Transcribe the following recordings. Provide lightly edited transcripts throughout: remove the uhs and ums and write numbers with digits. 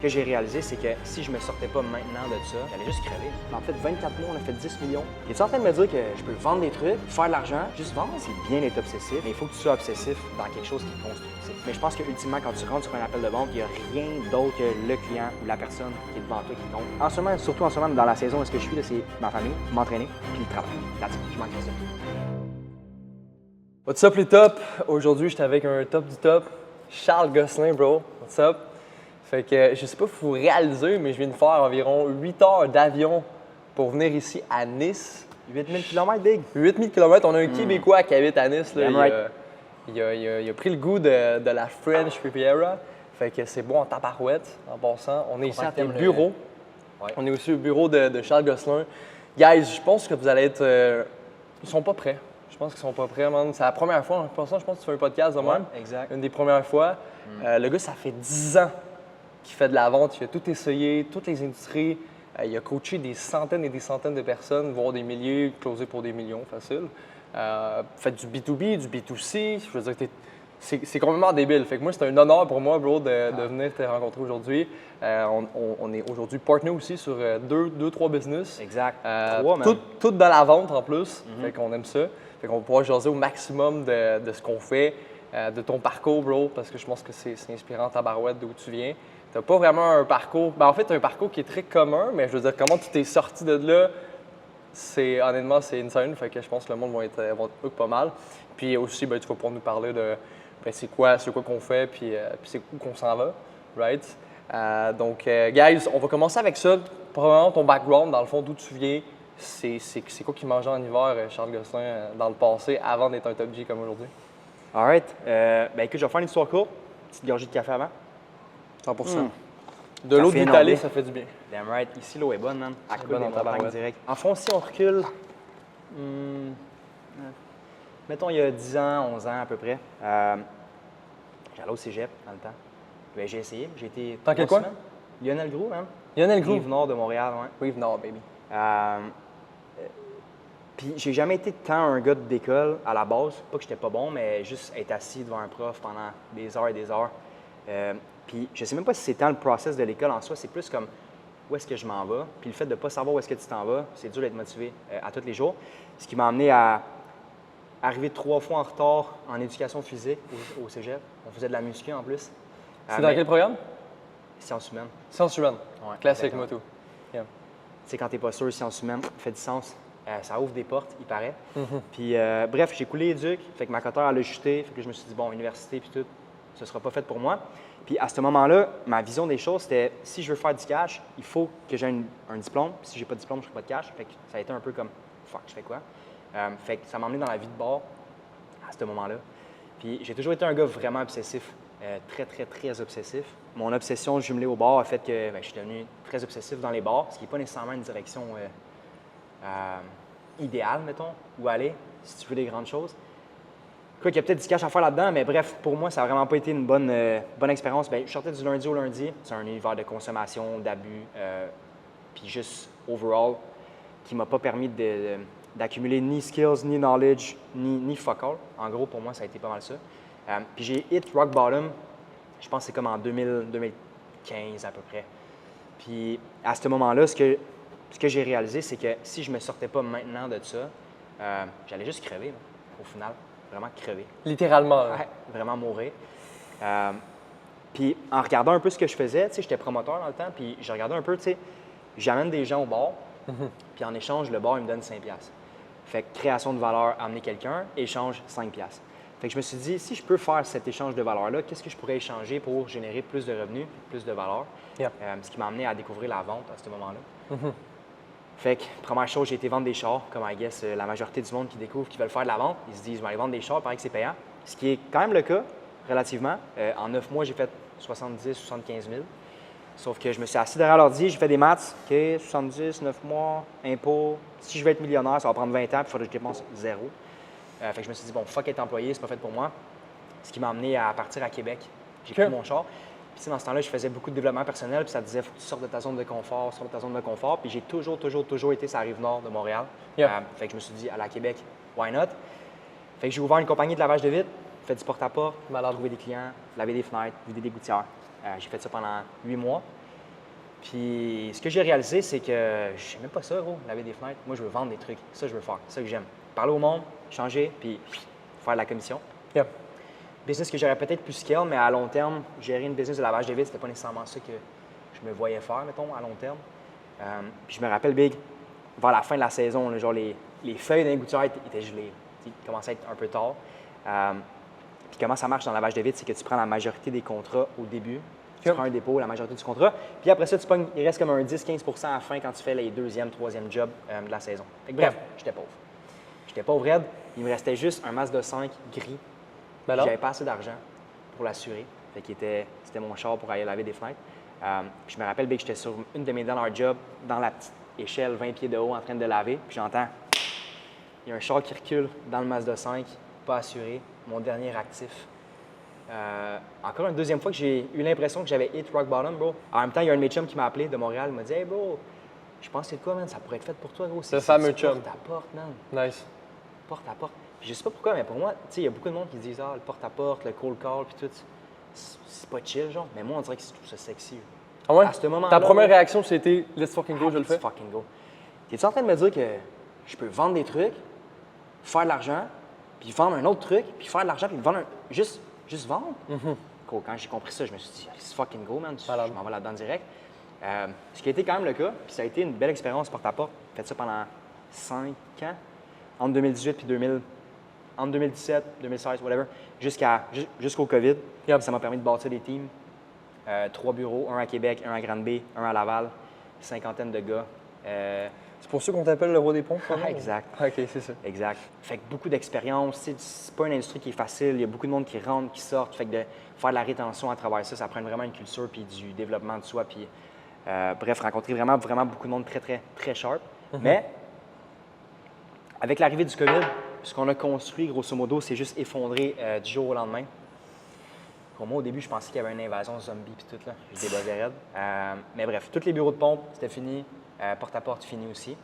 Ce que j'ai réalisé, c'est que si je me sortais pas maintenant de ça, j'allais juste crever. En fait, 24 mois, on a fait 10 millions. Es-tu en train de me dire que je peux vendre des trucs, faire de l'argent, juste vendre? C'est bien d'être obsessif, mais il faut que tu sois obsessif dans quelque chose qui est constructif. Mais je pense que ultimement, quand tu rentres sur un appel de vente, il n'y a rien d'autre que le client ou la personne qui est devant toi qui compte. En ce moment, surtout en ce moment, dans la saison où ce que je suis, c'est ma famille, m'entraîner, puis le travail. That's it. Je manque de ça. What's up les tops? Aujourd'hui, j'étais avec un top du top, Charles Gosselin, bro. What's up? Fait que je sais pas si vous réalisez, mais je viens de faire environ 8 heures d'avion pour venir ici à Nice. 8000 km, big. 8000 km, on a un Québécois qui habite à Nice. Là, Damn right. il a pris le goût de la French Riviera. Fait que c'est bon en tabarouette, en passant. On est ici à tes bureaux. Ouais. On est aussi au bureau de Charles Gosselin. Guys, je pense que vous allez être... ils sont pas prêts. Je pense qu'ils sont pas prêts, man. C'est la première fois, en passant, je pense que tu fais un podcast de même. Exact. Une des premières fois. Le gars, ça fait 10 ans qu'il fait de la vente. Il a tout essayé, toutes les industries. Il a coaché des centaines et des centaines de personnes, voire des milliers, closé pour des millions, facile. Fait du B2B, du B2C. Je veux dire, c'est complètement débile. Fait que moi, c'est un honneur pour moi, bro, de venir te rencontrer aujourd'hui. On est aujourd'hui partner aussi sur trois business. Exact. Trois, même. Tout dans la vente en plus. Fait qu'on aime ça. Fait qu'on va pouvoir jaser au maximum de ce qu'on fait, de ton parcours, bro, parce que je pense que c'est inspirant ta barouette d'où tu viens. T'as pas vraiment un parcours. Ben, en fait, t'as un parcours qui est très commun, mais je veux dire, comment tu t'es sorti de là, honnêtement, c'est insane. Fait que je pense que le monde va être hook pas mal. Puis aussi, ben, tu vas pouvoir nous parler de c'est quoi qu'on fait, puis c'est où qu'on s'en va, right? Donc, guys, on va commencer avec ça. Probablement ton background, dans le fond, d'où tu viens. C'est quoi qui mangeait en hiver, Charles Gosselin, dans le passé, avant d'être un top G comme aujourd'hui? All right. Ben écoute, je vais faire une histoire courte. Petite gorgée de café avant. 100%. De l'eau Café d'étalé, énormé. ça fait du bien. Damn right. Ici, l'eau est bonne, man. À C'est coule bonne des en montagnes tabarouette. direct. En fond, si on recule, mettons il y a 10 ans, 11 ans à peu près, j'allais au cégep dans le temps. Ben, j'ai essayé. J'ai été. Dans quel 3 coin? semaines. Lionel Groux, man. Lionel Groux. Rive-Nord de Montréal, ouais. Rive Nord, baby. Puis j'ai jamais été tant un gars d'école à la base. Pas que j'étais pas bon, mais juste être assis devant un prof pendant des heures et des heures. Puis je sais même pas si c'est tant le process de l'école en soi, c'est plus comme où est-ce que je m'en vais. Puis le fait de ne pas savoir où est-ce que tu t'en vas, c'est dur d'être motivé à tous les jours. Ce qui m'a amené à arriver 3 fois en retard en éducation physique au cégep. On faisait de la muscu en plus. C'est dans quel programme? Sciences humaines. Sciences humaines. Ouais, Classique exactement. moto. Yeah. Tu sais, quand tu n'es pas sûr, sciences humaines, fait du sens. Ça ouvre des portes, il paraît. Puis, bref, j'ai coulé éduc, fait que ma coteur, elle a chuté, fait que je me suis dit, bon, université, puis tout, ce sera pas fait pour moi. Puis, à ce moment-là, ma vision des choses, c'était, si je veux faire du cash, il faut que j'ai un diplôme. Puis, si j'ai pas de diplôme, je ferai pas de cash. Fait que ça a été un peu comme, fuck, je fais quoi? Fait que ça m'a emmené dans la vie de bar à ce moment-là. Puis, j'ai toujours été un gars vraiment obsessif, très, très, très obsessif. Mon obsession jumelée au bar a fait que je suis devenu très obsessif dans les bars, ce qui n'est pas nécessairement une direction idéal, mettons, où aller, si tu veux des grandes choses. Quoi, il y a peut-être du cash à faire là-dedans, mais bref, pour moi, ça n'a vraiment pas été une bonne expérience. Bien, je sortais du lundi au lundi. C'est un univers de consommation, d'abus, puis juste overall, qui m'a pas permis d'accumuler ni skills, ni knowledge, ni fuck all. En gros, pour moi, ça a été pas mal ça. Puis j'ai hit rock bottom, je pense que c'est comme en 2015 à peu près. Puis à ce moment-là, ce que j'ai réalisé, c'est que si je me sortais pas maintenant de ça, j'allais juste crever, là, au final. Vraiment crever. Littéralement. Là. Ouais, vraiment mourir. Puis en regardant un peu ce que je faisais, tu sais, j'étais promoteur dans le temps, puis je regardais un peu, tu sais, j'amène des gens au bar, puis en échange, le bar, il me donne 5$. Fait que création de valeur, amener quelqu'un, échange 5$. Fait que je me suis dit, si je peux faire cet échange de valeur-là, qu'est-ce que je pourrais échanger pour générer plus de revenus, plus de valeur? Yeah. Ce qui m'a amené à découvrir la vente à ce moment-là. Fait que, première chose, j'ai été vendre des chars, comme I guess la majorité du monde qui découvre, qui veulent faire de la vente. Ils se disent, je vais aller vendre des chars, il paraît que c'est payant. Ce qui est quand même le cas, relativement. En 9 mois, j'ai fait 70 75 000. Sauf que je me suis assis derrière l'ordi, j'ai fait des maths. OK, 70, 9 mois, impôts. Si je veux être millionnaire, ça va prendre 20 ans, puis il faudrait que je dépense zéro. Fait que je me suis dit, bon, fuck être employé, c'est pas fait pour moi. Ce qui m'a amené à partir à Québec. J'ai pris mon char. Puis dans ce temps-là, je faisais beaucoup de développement personnel, puis ça disait, faut que tu sortes de ta zone de confort, sors de ta zone de confort. Puis j'ai toujours été sur la rive nord de Montréal. Yeah. Fait que je me suis dit, aller à Québec, why not? Fait que j'ai ouvert une compagnie de lavage de vitres, fait du porte-à-porte, trouver des clients, laver des fenêtres, vider des gouttières. J'ai fait ça pendant 8 mois. Puis ce que j'ai réalisé, c'est que je sais même pas ça, gros, laver des fenêtres. Moi, je veux vendre des trucs. Ça, je veux faire. C'est ça que j'aime. Parler au monde, changer, puis faire de la commission. Yep. Business que j'aurais peut-être pu scale, mais à long terme, gérer une business de lavage de vitres, c'était pas nécessairement ça que je me voyais faire, mettons, à long terme. Puis je me rappelle, Big, vers la fin de la saison, là, genre les feuilles d'un gouttière étaient gelées. Il commençait à être un peu tard. Puis comment ça marche dans le lavage de vitres, c'est que tu prends la majorité des contrats au début. Tu prends un dépôt, la majorité du contrat. Puis après ça, il reste comme un 10-15 à la fin quand tu fais les deuxième, troisième jobs de la saison. Fait que bref, j'étais pauvre. J'étais pauvre raide. Il me restait juste un Mazda 5 gris. J'avais pas assez d'argent pour l'assurer. Fait qu'il c'était mon char pour aller laver des fenêtres. Puis je me rappelle, que j'étais sur une de mes dernières jobs, dans la petite échelle 20 pieds de haut, en train de laver. Puis j'entends, il y a un char qui recule dans le Mazda 5, pas assuré, mon dernier actif. Encore une deuxième fois que j'ai eu l'impression que j'avais hit rock bottom, bro. En même temps, il y a un de mes chums qui m'a appelé de Montréal, il m'a dit « Hey, bro, je pense que c'est quoi, man? Ça pourrait être fait pour toi, gros. » Le fameux chum. Porte à porte, man. Nice. Porte à porte. Puis je sais pas pourquoi, mais pour moi, tu sais, il y a beaucoup de monde qui disent « Ah, le porte à porte, le cold call, puis tout. » C'est pas chill, genre. Mais moi, on dirait que c'est tout ça sexy. Ah ouais? À ce moment-là, ta première réaction, c'était « Let's fucking go, je le fais ». Let's fucking go. T'es-tu en train de me dire que je peux vendre des trucs, faire de l'argent, puis vendre un autre truc, puis faire de l'argent, puis vendre juste vendre? Quand j'ai compris ça, je me suis dit, let's fucking go, man. Je m'en vais là-dedans direct. Ce qui a été quand même le cas, puis ça a été une belle expérience porte-à-porte. J'ai fait ça pendant 5 ans, entre 2018 puis entre 2017, 2016, whatever, jusqu'au COVID. Yep. Ça m'a permis de bâtir des teams. 3 bureaux, un à Québec, un à Grande-Bay, un à Laval, 50 de gars. C'est pour ça qu'on t'appelle le roi des ponts? Exact. OK, c'est ça. Exact. Fait que beaucoup d'expérience. C'est pas une industrie qui est facile. Il y a beaucoup de monde qui rentre, qui sort. Fait que de faire de la rétention à travers ça, ça prend vraiment une culture puis du développement de soi. Puis, bref, rencontrer vraiment beaucoup de monde très, très, très sharp. Mais avec l'arrivée du COVID, ce qu'on a construit, grosso modo, c'est juste effondré du jour au lendemain. Pour moi, au début, je pensais qu'il y avait une invasion zombie puis tout, là. Je débuguais raide. Mais bref, tous les bureaux de pompe, c'était fini. Porte-à-porte, fini aussi.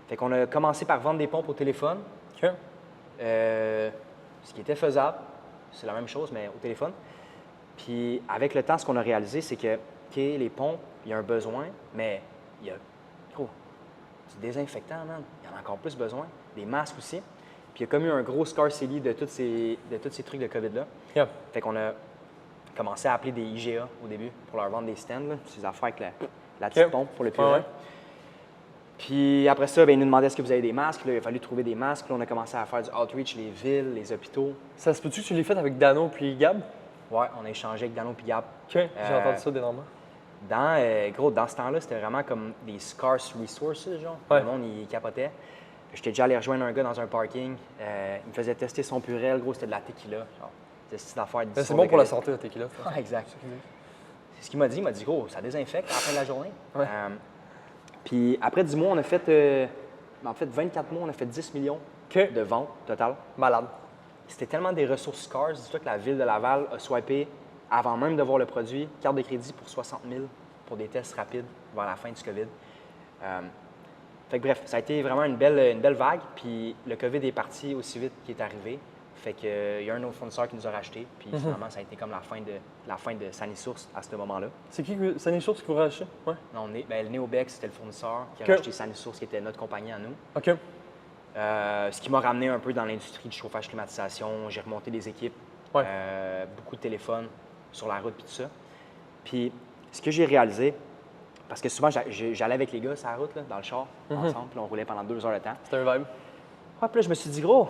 Fait qu'on a commencé par vendre des pompes au téléphone. OK. Ce qui était faisable, c'est la même chose, mais au téléphone. Puis avec le temps, ce qu'on a réalisé, c'est que, OK, les pompes, il y a un besoin, mais il y a du désinfectant, man. Il y en a encore plus besoin. Des masques aussi. Puis il y a comme eu un gros scarcity de tous ces trucs de COVID-là. Yep. Fait qu'on a commencé à appeler des IGA au début pour leur vendre des stands, là, ces affaires avec la petite pompe pour le purin. Ouais. Puis après ça, ils nous demandaient est-ce que vous avez des masques. Là, il a fallu trouver des masques. Là, on a commencé à faire du outreach, les villes, les hôpitaux. Ça se peut-tu que tu l'aies fait avec Dano puis Gab? Ouais, on a échangé avec Dano et Gab. OK, j'ai entendu ça d'énormément. Dans ce temps-là, c'était vraiment comme des scarce resources, genre. Ouais. Le monde, il capotait. J'étais déjà allé rejoindre un gars dans un parking. Il me faisait tester son purel. Gros, c'était de la tequila. Genre, c'était cette affaire. C'est bon pour la santé, la tequila. Ah, exact. C'est ce qu'il m'a dit. Il m'a dit, gros, ça désinfecte à la fin de la journée. Ouais. Puis après 10 mois, on a fait, 24 mois, on a fait 10 millions OK. de ventes totales. Malade. C'était tellement des ressources scarce. Dis-toi que la ville de Laval a swipé, avant même de voir le produit, carte de crédit pour 60 000 pour des tests rapides vers la fin du COVID. Fait que bref, ça a été vraiment une belle vague. Puis le COVID est parti aussi vite qu'il est arrivé. Fait qu'il y a un autre fournisseur qui nous a racheté. Puis finalement, ça a été comme la fin de Sanisource à ce moment-là. C'est qui Sanisource qui vous racheter? Ouais. Non, le Neobex, c'était le fournisseur qui a OK. racheté Sanisource, qui était notre compagnie à nous. OK. Ce qui m'a ramené un peu dans l'industrie du chauffage climatisation. J'ai remonté des équipes, Ouais. beaucoup de téléphones sur la route puis tout ça. Puis ce que j'ai réalisé, parce que souvent j'allais avec les gars sur la route, là, dans le char, ensemble, puis on roulait pendant 2 heures de temps. C'était un vibe. Ouais, puis là, je me suis dit, gros,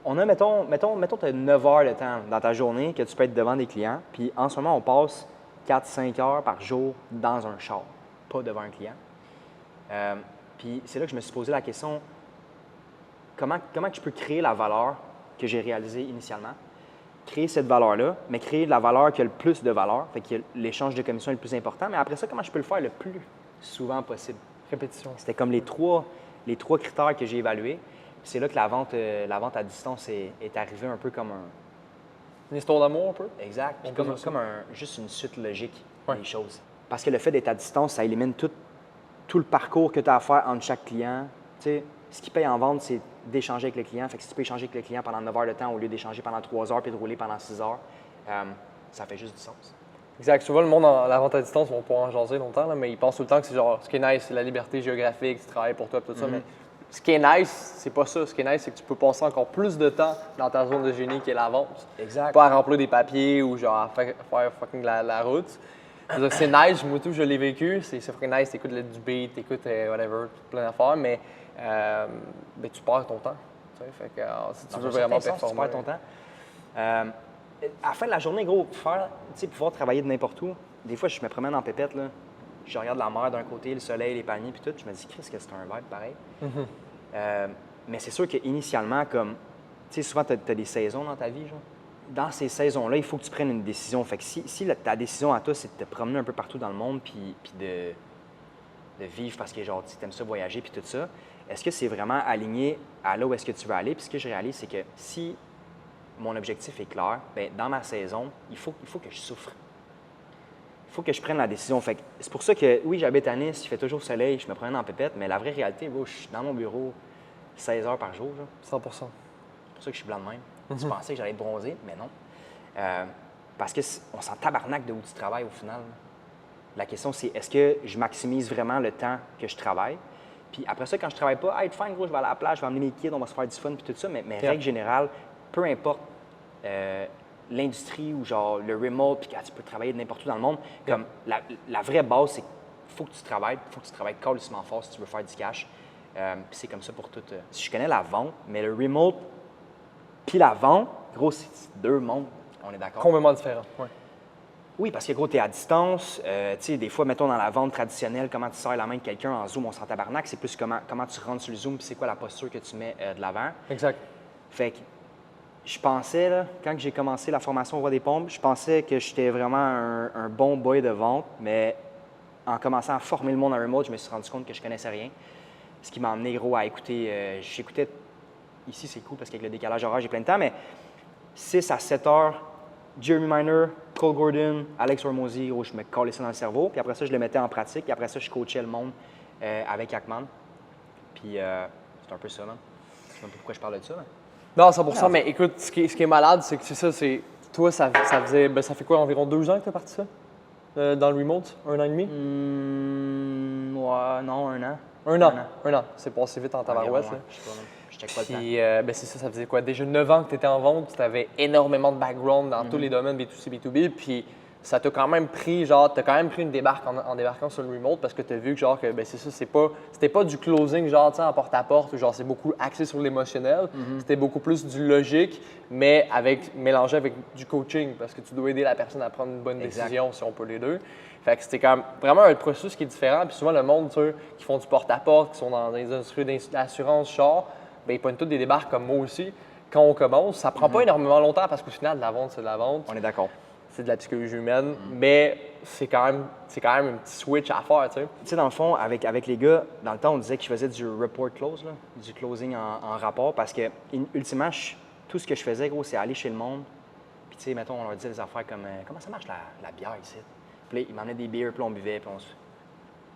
on a, mettons tu as 9 heures de temps dans ta journée que tu peux être devant des clients. Puis en ce moment, on passe 4-5 heures par jour dans un char, pas devant un client. Puis c'est là que je me suis posé la question, comment que je peux créer la valeur que j'ai réalisée initialement? Créer cette valeur-là, mais créer de la valeur qui a le plus de valeur, fait que l'échange de commission est le plus important. Mais après ça, comment je peux le faire le plus souvent possible? Répétition. C'était comme les trois critères que j'ai évalués. Puis c'est là que la vente à distance est arrivée un peu comme un... Une histoire d'amour un peu? Exact. Puis On peut comme, dire ça. comme juste une suite logique Ouais. des choses. Parce que le fait d'être à distance, ça élimine tout le parcours que tu as à faire entre chaque client. Tu sais, ce qui paye en vente, c'est d'échanger avec le client. Fait que si tu peux échanger avec le client pendant 9 heures de temps au lieu d'échanger pendant 3 heures puis de rouler pendant 6 heures, ça fait juste du sens. Exact. Souvent, le monde en la vente à distance, on pourra en jaser longtemps, là, mais ils pensent tout le temps que c'est genre, ce qui est nice, c'est la liberté géographique, tu travailles pour toi, tout ça. Mais ce qui est nice, c'est pas ça. Ce qui est nice, c'est que tu peux passer encore plus de temps dans ta zone de génie qui est la vente. Exact. Pas à remplir des papiers ou genre à faire fucking la route. C'est nice, moi tout, je l'ai vécu. C'est fucking nice, t'écoutes du beat, t'écoutes whatever, plein d'affaires, mais tu perds ton temps. Tu sais, fait que si tu veux vraiment performer. Tu perds ton temps. À la fin de la journée, gros, pouvoir travailler de n'importe où. Des fois, je me promène en pépette, là. Je regarde la mer d'un côté, le soleil, les palmiers, puis tout. Je me dis, Chris, que c'est un vibe pareil. Mais c'est sûr qu'initialement, comme, tu sais, souvent, tu as des saisons dans ta vie, genre. Dans ces saisons-là, il faut que tu prennes une décision. Fait que si ta décision à toi, c'est de te promener un peu partout dans le monde, puis de vivre parce que, genre, tu aimes ça voyager, puis tout ça, est-ce que c'est vraiment aligné à là où est-ce que tu veux aller? Puis ce que je réalise, c'est que si mon objectif est clair, bien, dans ma saison, il faut que je souffre. Il faut que je prenne la décision. Fait que c'est pour ça que, oui, j'habite à Nice, il fait toujours soleil, je me promène en pépette, mais la vraie réalité, je suis dans mon bureau 16 heures par jour. Genre. 100 C'est pour ça que je suis blanc de même. Tu pensais que j'allais être bronzé, mais non. Parce qu'on s'en tabarnaque de où tu travailles au final. La question, c'est est-ce que je maximise vraiment le temps que je travaille? Puis après ça, quand je travaille pas, fine, gros, je vais aller à la plage, je vais emmener mes kids, on va se faire du fun, puis tout ça. Mais règle générale, peu importe l'industrie ou genre le remote, puis tu peux travailler de n'importe où dans le monde, comme la vraie base, c'est qu'il faut que tu travailles, calissement fort si tu veux faire du cash. Puis c'est comme ça pour tout. Si je connais la vente, mais le remote puis la vente, gros, c'est deux mondes, on est d'accord? Complètement différent, ouais. Oui, parce que gros, tu es à distance. Tu sais, des fois, mettons dans la vente traditionnelle, comment tu serres la main de quelqu'un en Zoom, on s'en tabarnak, c'est plus comment tu rentres sur le Zoom, puis c'est quoi la posture que tu mets de l'avant. Exact. Fait que je pensais, là, quand j'ai commencé la formation au Roi des Pompes, je pensais que j'étais vraiment un bon boy de vente, mais en commençant à former le monde en remote, je me suis rendu compte que je connaissais rien. Ce qui m'a amené, gros, à écouter. J'écoutais. Ici, c'est cool parce qu'avec le décalage horaire, j'ai plein de temps, mais 6 à 7 heures, Jeremy Miner, Cole Gordon, Alex Hormozy, gros, je me collais ça dans le cerveau. Puis après ça, je le mettais en pratique. Et après ça, je coachais le monde avec Hackman. Puis c'est un peu ça, man. Je sais même pas pourquoi je parle de ça, mais... Non, 100%, mais écoute, ce qui est malade, c'est que c'est ça, c'est... Toi, ça fait quoi, environ 2 ans que tu as parti ça? Dans le remote? 1 an et demi? Ouais, non, 1 an. Un an. C'est passé vite en tabarouette, là. Je sais pas, je check pas le temps. Puis, c'est ça faisait quoi? Déjà 9 ans que tu étais en vente, tu avais énormément de background dans tous les domaines B2C, B2B, puis ça t'a quand même pris, genre, t'as quand même pris une débarque en débarquant sur le remote parce que tu as vu que, genre, que, c'est ça, c'était pas du closing, genre, tu sais, en porte-à-porte, où, genre, c'est beaucoup axé sur l'émotionnel. C'était beaucoup plus du logique, mais mélangé avec du coaching parce que tu dois aider la personne à prendre une bonne décision, si on peut les deux. Fait que c'était quand même vraiment un processus qui est différent. Puis souvent, le monde, tu sais, qui font du porte-à-porte, qui sont dans les industries d'assurance, char, ils prennent tous des débarques comme moi aussi. Quand on commence, ça prend pas énormément longtemps parce qu'au final, de la vente, c'est de la vente. On est d'accord. C'est de la psychologie humaine, mais c'est quand même un petit switch à faire, tu sais. Tu sais, dans le fond, avec les gars, dans le temps, on disait que je faisais du report close, là, du closing en rapport, parce que, ultimement, tout ce que je faisais, gros, c'est aller chez le monde. Puis, tu sais, mettons, on leur disait des affaires comme comment ça marche la bière ici? Puis là, ils m'emmenaient des bières, puis on buvait, puis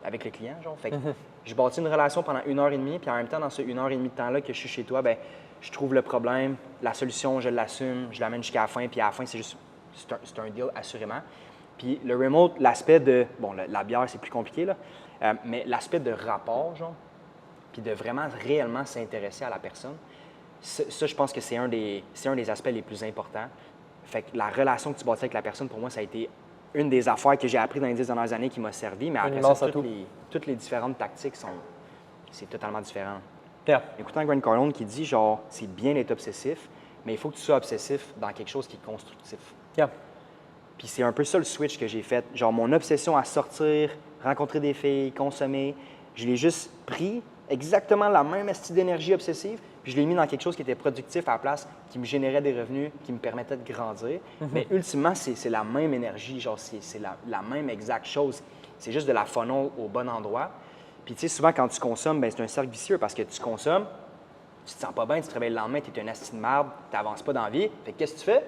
avec les clients, genre. Fait que je bâtis une relation pendant 1h30, puis en même temps, dans ce 1h30 de temps-là que je suis chez toi, ben je trouve le problème, la solution, je l'assume, je l'amène jusqu'à la fin, puis à la fin, c'est un deal, assurément. Puis le remote, l'aspect de... Bon, la bière, c'est plus compliqué, là. Mais l'aspect de rapport, genre, puis de vraiment réellement s'intéresser à la personne, ça, je pense que c'est un des aspects les plus importants. Fait que la relation que tu bâtis avec la personne, pour moi, ça a été une des affaires que j'ai appris dans les 10 dernières années qui m'a servi. Mais après ça, toutes les différentes tactiques c'est totalement différent. Yeah. Écoutant Grant Cardone qui dit, genre, c'est bien d'être obsessif, mais il faut que tu sois obsessif dans quelque chose qui est constructif. Yeah. Puis c'est un peu ça le switch que j'ai fait. Genre, mon obsession à sortir, rencontrer des filles, consommer, je l'ai juste pris exactement la même style d'énergie obsessive, puis je l'ai mis dans quelque chose qui était productif à la place, qui me générait des revenus, qui me permettait de grandir. Mais ultimement, c'est la même énergie, genre, c'est la même exacte chose. C'est juste de la funnel au bon endroit. Puis tu sais, souvent, quand tu consommes, ben c'est un cercle vicieux parce que tu consommes, tu te sens pas bien, tu te réveilles le lendemain, tu es un asti de marde, tu n'avances pas dans la vie. Fait que qu'est-ce que tu fais?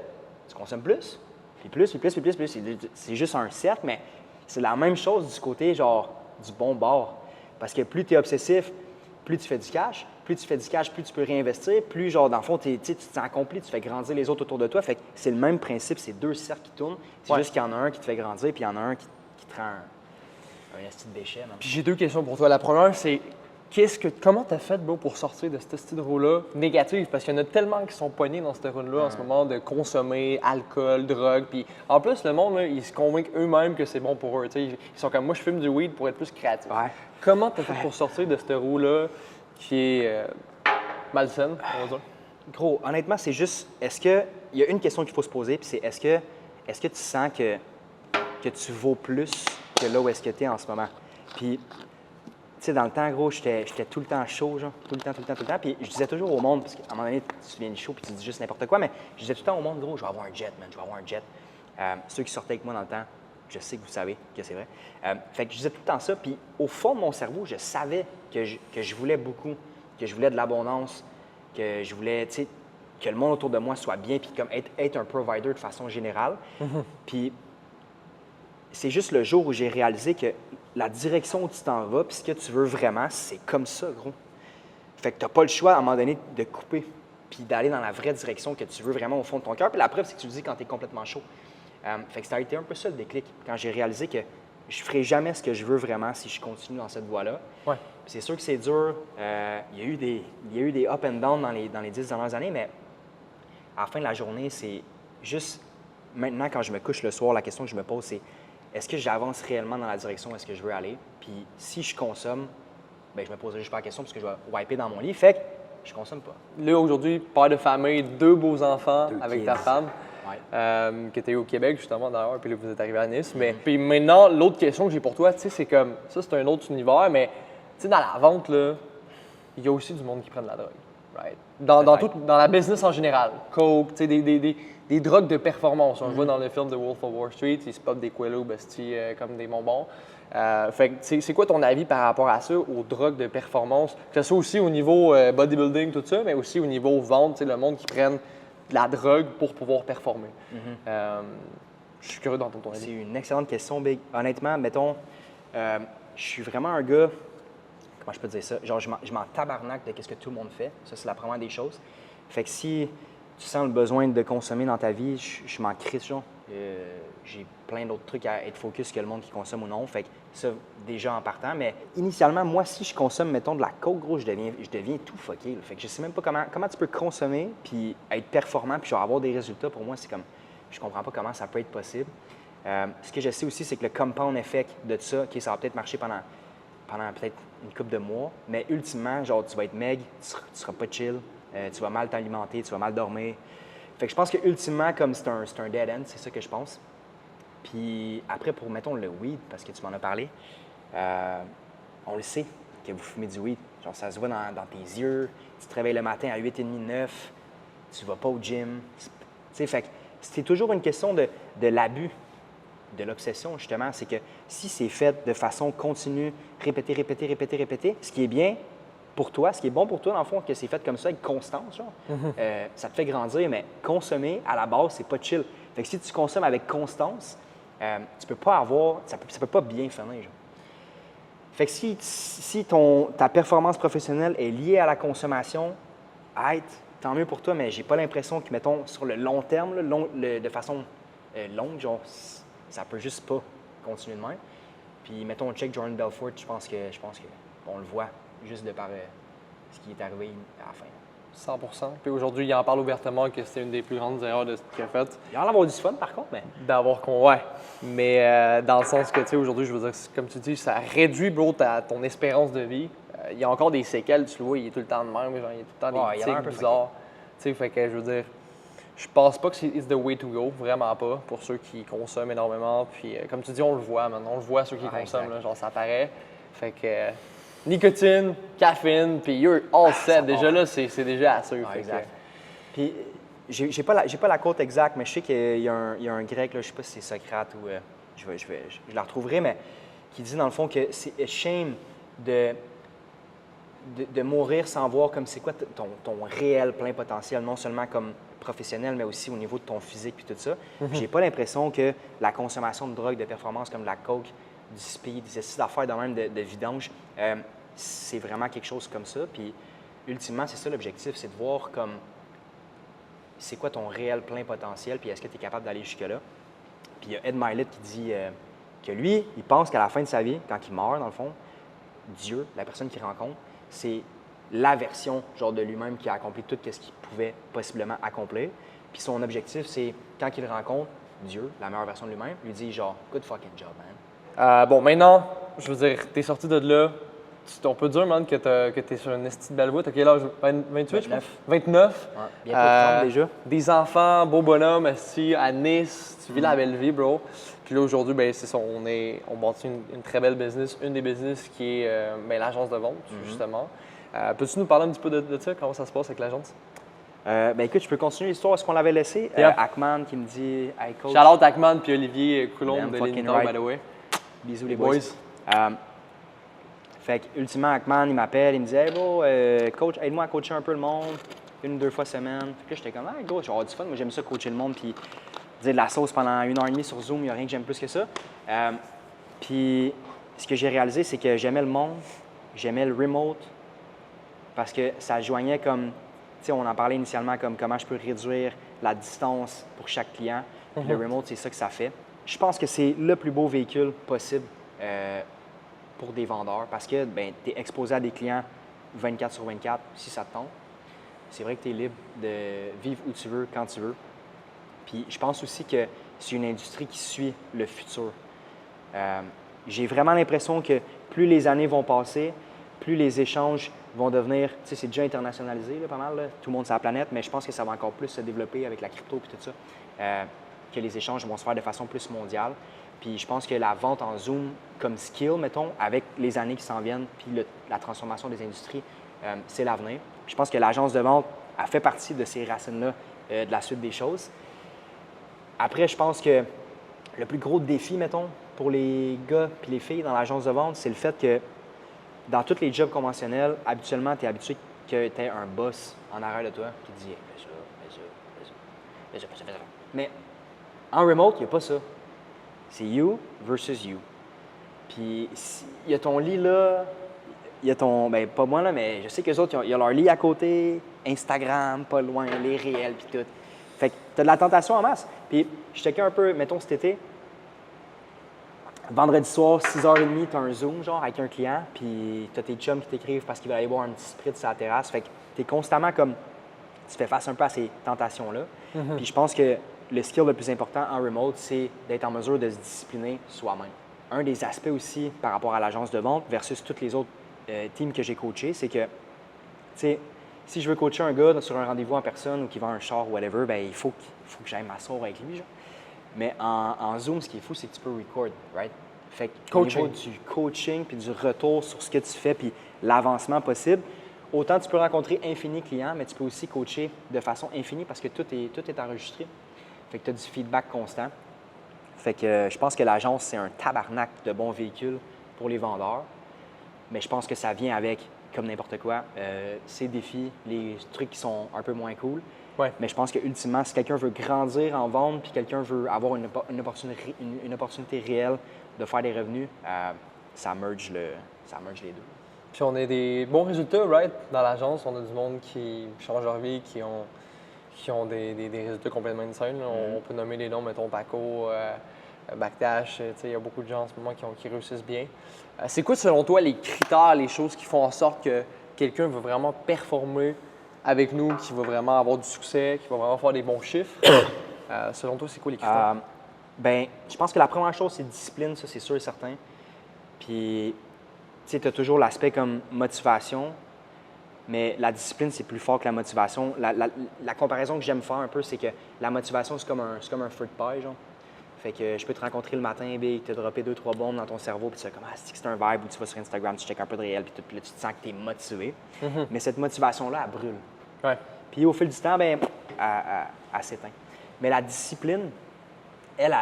Tu consommes plus, puis plus, puis plus, puis plus, puis plus. C'est juste un cercle, mais c'est la même chose du côté, genre, du bon bord. Parce que plus tu es obsessif, plus tu fais du cash, plus plus tu fais du cash, plus tu peux réinvestir, plus, genre, dans le fond, tu te sens accompli, tu fais grandir les autres autour de toi. Fait que c'est le même principe, c'est deux cercles qui tournent. C'est juste qu'il y en a un qui te fait grandir, puis il y en a un qui te rend un esti de déchet. Puis j'ai 2 questions pour toi. La première, c'est comment tu as fait, bro, pour sortir de cette style de roue-là négative? Parce qu'il y en a tellement qui sont pognés dans cette roue-là en ce moment de consommer alcool, drogue. Puis en plus, le monde, là, ils se convainquent eux-mêmes que c'est bon pour eux. T'sais, ils sont comme moi, je fume du weed pour être plus créatif. Ouais. Comment tu as fait pour sortir de cette roue-là qui est malsaine, on va dire? Gros, honnêtement, c'est juste, il y a une question qu'il faut se poser, puis c'est est-ce que tu sens que tu vaux plus que là où est-ce que tu es en ce moment? Puis, tu sais, dans le temps, gros, j'étais tout le temps chaud, genre, tout le temps. Puis je disais toujours au monde, parce qu'à un moment donné, tu viens de chaud puis tu dis juste n'importe quoi, mais je disais tout le temps au monde, gros, je vais avoir un jet, man, je vais avoir un jet. Ceux qui sortaient avec moi dans le temps, je sais que vous savez que c'est vrai. Fait que je disais tout le temps ça, puis au fond de mon cerveau, je savais que je voulais beaucoup, que je voulais de l'abondance, que je voulais, tu sais, que le monde autour de moi soit bien, puis comme être un provider de façon générale. Puis c'est juste le jour où j'ai réalisé que la direction où tu t'en vas, puis ce que tu veux vraiment, c'est comme ça, gros. Fait que tu n'as pas le choix, à un moment donné, de couper, puis d'aller dans la vraie direction que tu veux vraiment au fond de ton cœur. Puis la preuve, c'est que tu le dis quand tu es complètement chaud. Fait que ça a été un peu ça le déclic, quand j'ai réalisé que je ne ferai jamais ce que je veux vraiment si je continue dans cette voie-là. Ouais. Puis c'est sûr que c'est dur. Il y a eu des up and down dans les 10 dernières années, mais à la fin de la journée, c'est juste maintenant, quand je me couche le soir, la question que je me pose, c'est est-ce que j'avance réellement dans la direction où est-ce que je veux aller? Puis si je consomme, bien, je me poserai juste pas la question parce que je vais wiper dans mon lit. Fait que je consomme pas. Là, aujourd'hui, père de famille, 2 beaux enfants 2 avec kids. ta femme, Ouais. qui était au Québec, justement, d'ailleurs, puis là, vous êtes arrivé à Nice. Mais puis maintenant, l'autre question que j'ai pour toi, tu sais, c'est comme, ça, c'est un autre univers, mais tu sais, dans la vente, là, il y a aussi du monde qui prend de la drogue, right? Dans la business en général, coke, tu sais, des drogues de performance. On le voit dans le film de Wolf of Wall Street, ils se popent des Quello, besties, comme des bonbons. Fait que c'est quoi ton avis par rapport à ça, aux drogues de performance, que ce soit aussi au niveau bodybuilding, tout ça, mais aussi au niveau vente, tu sais, le monde qui prenne de la drogue pour pouvoir performer. Je suis curieux d'entendre ton C'est avis. une excellente question, Big. Honnêtement, mettons, je suis vraiment un gars, comment je peux dire ça? Genre, je m'en tabarnaque de ce que tout le monde fait. Ça, c'est la première des choses. Fait que si tu sens le besoin de consommer dans ta vie, je m'en crisse, genre. J'ai plein d'autres trucs à être focus que le monde qui consomme ou non. Fait que ça, déjà en partant. Mais initialement, moi, si je consomme, mettons, de la coke, gros, je deviens tout fucké. Là. Fait que je sais même pas comment tu peux consommer puis être performant puis genre avoir des résultats. Pour moi, c'est comme, je comprends pas comment ça peut être possible. Ce que je sais aussi, c'est que le compound effect de ça, OK, ça va peut-être marcher pendant peut-être une couple de mois, mais ultimement, genre, tu vas être maigre, tu seras pas chill, tu vas mal t'alimenter, tu vas mal dormir. Fait que je pense que ultimement, comme c'est un dead end, c'est ça que je pense. Puis après, pour, mettons, le weed, parce que tu m'en as parlé, on le sait que vous fumez du weed. Genre, ça se voit dans tes yeux. Tu te réveilles le matin à 8h30, 9, tu vas pas au gym. Tu sais, fait que c'est toujours une question de l'abus, de l'obsession, justement. C'est que si c'est fait de façon continue, répéter, ce qui est bien pour toi, ce qui est bon pour toi, dans le fond, que c'est fait comme ça, avec constance, genre, ça te fait grandir, mais consommer, à la base, c'est pas chill. Fait que si tu consommes avec constance, tu peux pas avoir, ça peut pas bien finir, genre. Fait que si ta performance professionnelle est liée à la consommation, tant mieux pour toi, mais j'ai pas l'impression que, mettons, sur le long terme, là, de façon longue, genre, ça peut juste pas continuer de même. Puis, mettons, on check Jordan Belfort, je pense que on le voit juste de par ce qui est arrivé à la fin. 100%. Puis aujourd'hui, il en parle ouvertement que c'était une des plus grandes erreurs de ce qu'il a fait. Il y en a avoir du fun, par contre, mais... Ouais. Mais dans le sens que, tu sais, aujourd'hui, je veux dire, comme tu dis, ça réduit, bro, ton espérance de vie. Il y a encore des séquelles, tu le vois, il est tout le temps de même, genre, il y a tout le temps des tics bizarres. Tu sais, fait que, je veux dire, je pense pas que c'est the way to go, vraiment pas, pour ceux qui consomment énormément. Puis, comme tu dis, on le voit, maintenant, on le voit, ceux qui consomment, là, genre, ça paraît. Fait que... nicotine, caféine, puis you're all set. Déjà là, c'est déjà assez. Exact. Puis, j'ai pas la quote exacte, mais je sais qu'il y a un grec, là, je sais pas si c'est Socrate ou... je la retrouverai, mais qui dit dans le fond que c'est shame de mourir sans voir comme c'est quoi ton réel plein potentiel, non seulement comme professionnel, mais aussi au niveau de ton physique puis tout ça. J'ai pas l'impression que la consommation de drogue de performance comme de la coke, du speed, des exercices d'affaires de même de vidange, c'est vraiment quelque chose comme ça. Puis ultimement, c'est ça l'objectif, c'est de voir comme c'est quoi ton réel plein potentiel, puis est-ce que tu es capable d'aller jusque-là. Puis il y a Ed Mylett qui dit que lui, il pense qu'à la fin de sa vie, quand il meurt, dans le fond, Dieu, la personne qu'il rencontre, c'est la version genre de lui-même qui a accompli tout ce qu'il pouvait possiblement accomplir. Puis son objectif, c'est quand il rencontre Dieu, la meilleure version de lui-même, lui dit genre « good fucking job, man ». Bon, maintenant, je veux dire, t'es sorti de là. On peut dire, man, que t'es sur une esti de belle voie. T'as quel âge? 28, je pense? 29. Ouais, bientôt 30 déjà. Des enfants, beau bonhomme, esti, à Nice. Tu vis la belle vie, bro. Puis là, aujourd'hui, ben, c'est ça. On bâtit une très belle business. Une des business qui est l'agence de vente, justement. Peux-tu nous parler un petit peu de ça? Comment ça se passe avec l'agence? Écoute, je peux continuer l'histoire. Est-ce qu'on l'avait laissé? Yeah. Ackman qui me dit « Hey, coach ». Shout-out Ackman puis Olivier Coulombe Damn de fucking Lindor, right. by the way. Bisous les boys. Fait que, ultimement, Ackman, il m'appelle, il me dit « Hey, bro, coach, aide-moi à coacher un peu le monde, 1 ou 2 fois semaine. » Fait que là, j'étais comme « Hey, gros, je vais avoir du fun. Moi, j'aime ça coacher le monde. Puis dire de la sauce pendant 1h30 sur Zoom, il n'y a rien que j'aime plus que ça. » Puis, ce que j'ai réalisé, c'est que j'aimais le monde, j'aimais le remote, parce que ça joignait comme, tu sais, on en parlait initialement comme comment je peux réduire la distance pour chaque client. Puis le remote, c'est ça que ça fait. Je pense que c'est le plus beau véhicule possible pour des vendeurs parce que tu es exposé à des clients 24 sur 24 si ça te tente. C'est vrai que tu es libre de vivre où tu veux, quand tu veux. Puis je pense aussi que c'est une industrie qui suit le futur. J'ai vraiment l'impression que plus les années vont passer, plus les échanges vont devenir, tu sais, c'est déjà internationalisé là, pas mal, là, tout le monde sur la planète, mais je pense que ça va encore plus se développer avec la crypto et tout ça, que les échanges vont se faire de façon plus mondiale. Puis je pense que la vente en Zoom comme skill, mettons, avec les années qui s'en viennent, puis la transformation des industries, c'est l'avenir. Puis je pense que l'agence de vente a fait partie de ces racines-là de la suite des choses. Après, je pense que le plus gros défi, mettons, pour les gars et les filles dans l'agence de vente, c'est le fait que dans tous les jobs conventionnels, habituellement, tu es habitué que tu aies un boss en arrière de toi qui te dit « fais ça, fais ça, fais ça, fais ça, fais ça, fais ça ». Mais en remote, il n'y a pas ça. C'est you versus you. Puis il y a ton lit là, il y a ton, pas moi là, mais je sais qu'eux autres, il y a leur lit à côté, Instagram, pas loin, les réels, puis tout. Fait que tu as de la tentation en masse. Puis je checkais un peu, mettons cet été, vendredi soir, 6h30, tu as un Zoom genre avec un client, puis tu as tes chums qui t'écrivent parce qu'ils veulent aller boire un petit spritz sur la terrasse. Fait que tu es constamment comme, tu fais face un peu à ces tentations-là. Puis je pense que le skill le plus important en remote, c'est d'être en mesure de se discipliner soi-même. Un des aspects aussi par rapport à l'agence de vente versus toutes les autres teams que j'ai coachés, c'est que, tu sais, si je veux coacher un gars sur un rendez-vous en personne ou qui vend un char ou whatever, il faut que j'aille m'asseoir avec lui, genre. Mais en Zoom, ce qui est fou, c'est que tu peux record, right? Fait que au niveau du coaching puis du retour sur ce que tu fais puis l'avancement possible, autant tu peux rencontrer infini clients, mais tu peux aussi coacher de façon infinie parce que tout est enregistré. Fait que tu as du feedback constant. Fait que je pense que l'agence, c'est un tabarnak de bons véhicules pour les vendeurs. Mais je pense que ça vient avec, comme n'importe quoi, ces défis, les trucs qui sont un peu moins cool. Ouais. Mais je pense qu'ultimement, si quelqu'un veut grandir en vente puis quelqu'un veut avoir une opportunité réelle de faire des revenus, ça merge les deux. Puis on a des bons résultats, right? Dans l'agence, on a du monde qui change leur vie, qui ont des résultats complètement insane. On peut nommer les noms, mettons Paco, Backdash. Il y a beaucoup de gens en ce moment qui réussissent bien. C'est quoi, selon toi, les critères, les choses qui font en sorte que quelqu'un veut vraiment performer avec nous, qui va vraiment avoir du succès, qui va vraiment faire des bons chiffres? Selon toi, c'est quoi les critères? Je pense que la première chose, c'est discipline, ça, c'est sûr et certain. Puis, tu sais, tu as toujours l'aspect comme motivation, mais la discipline, c'est plus fort que la motivation. La comparaison que j'aime faire un peu, c'est que la motivation, c'est comme un fruit pie, genre. Fait que je peux te rencontrer le matin, big, te dropper 2-3 bombes dans ton cerveau, puis tu fais comme, c'est un vibe, ou tu vas sur Instagram, tu checkes un peu de réel, puis là, tu te sens que tu es motivé. Mais cette motivation-là, elle brûle. Ouais. Puis au fil du temps, elle s'éteint. Mais la discipline, elle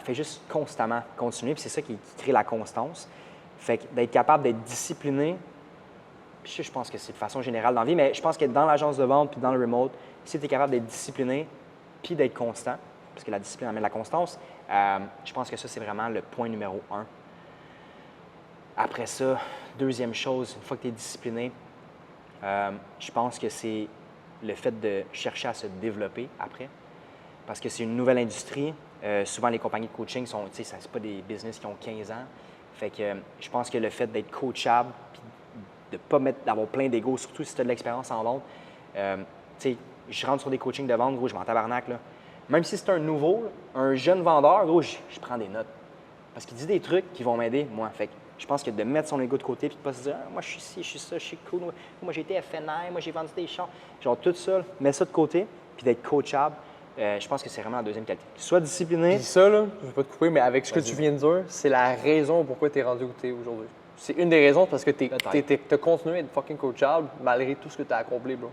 fait juste constamment continuer, puis c'est ça qui crée la constance. Fait que d'être capable d'être discipliné, puis je pense que c'est de façon générale dans la vie, mais je pense que dans l'agence de vente puis dans le remote, si tu es capable d'être discipliné puis d'être constant, parce que la discipline amène la constance, je pense que ça, c'est vraiment le point numéro 1. Après ça, deuxième chose, une fois que tu es discipliné, Je pense que c'est le fait de chercher à se développer après, parce que c'est une nouvelle industrie. Souvent, les compagnies de coaching sont, tu sais, c'est pas des business qui ont 15 ans. Fait que je pense que le fait d'être coachable, puis de ne pas d'avoir plein d'ego, surtout si tu as de l'expérience en vente, tu sais, je rentre sur des coachings de vente, gros, je m'en tabarnak, là. Même si c'est un nouveau, là, un jeune vendeur, gros, je prends des notes. Parce qu'il dit des trucs qui vont m'aider, moi. Fait que je pense que de mettre son ego de côté puis de pas se dire moi, je suis ci, je suis ça, je suis cool. Moi, j'ai été FNI, moi, j'ai vendu des chars. Genre, tout ça, mets ça de côté puis d'être coachable. Je pense que c'est vraiment la deuxième qualité. Sois discipliné. Puis ça, là, je ne vais pas te couper, mais avec ce que tu viens de dire, c'est la raison pourquoi tu es rendu où tu es aujourd'hui. C'est une des raisons parce que tu as continué à être fucking coachable malgré tout ce que tu as accompli, bro.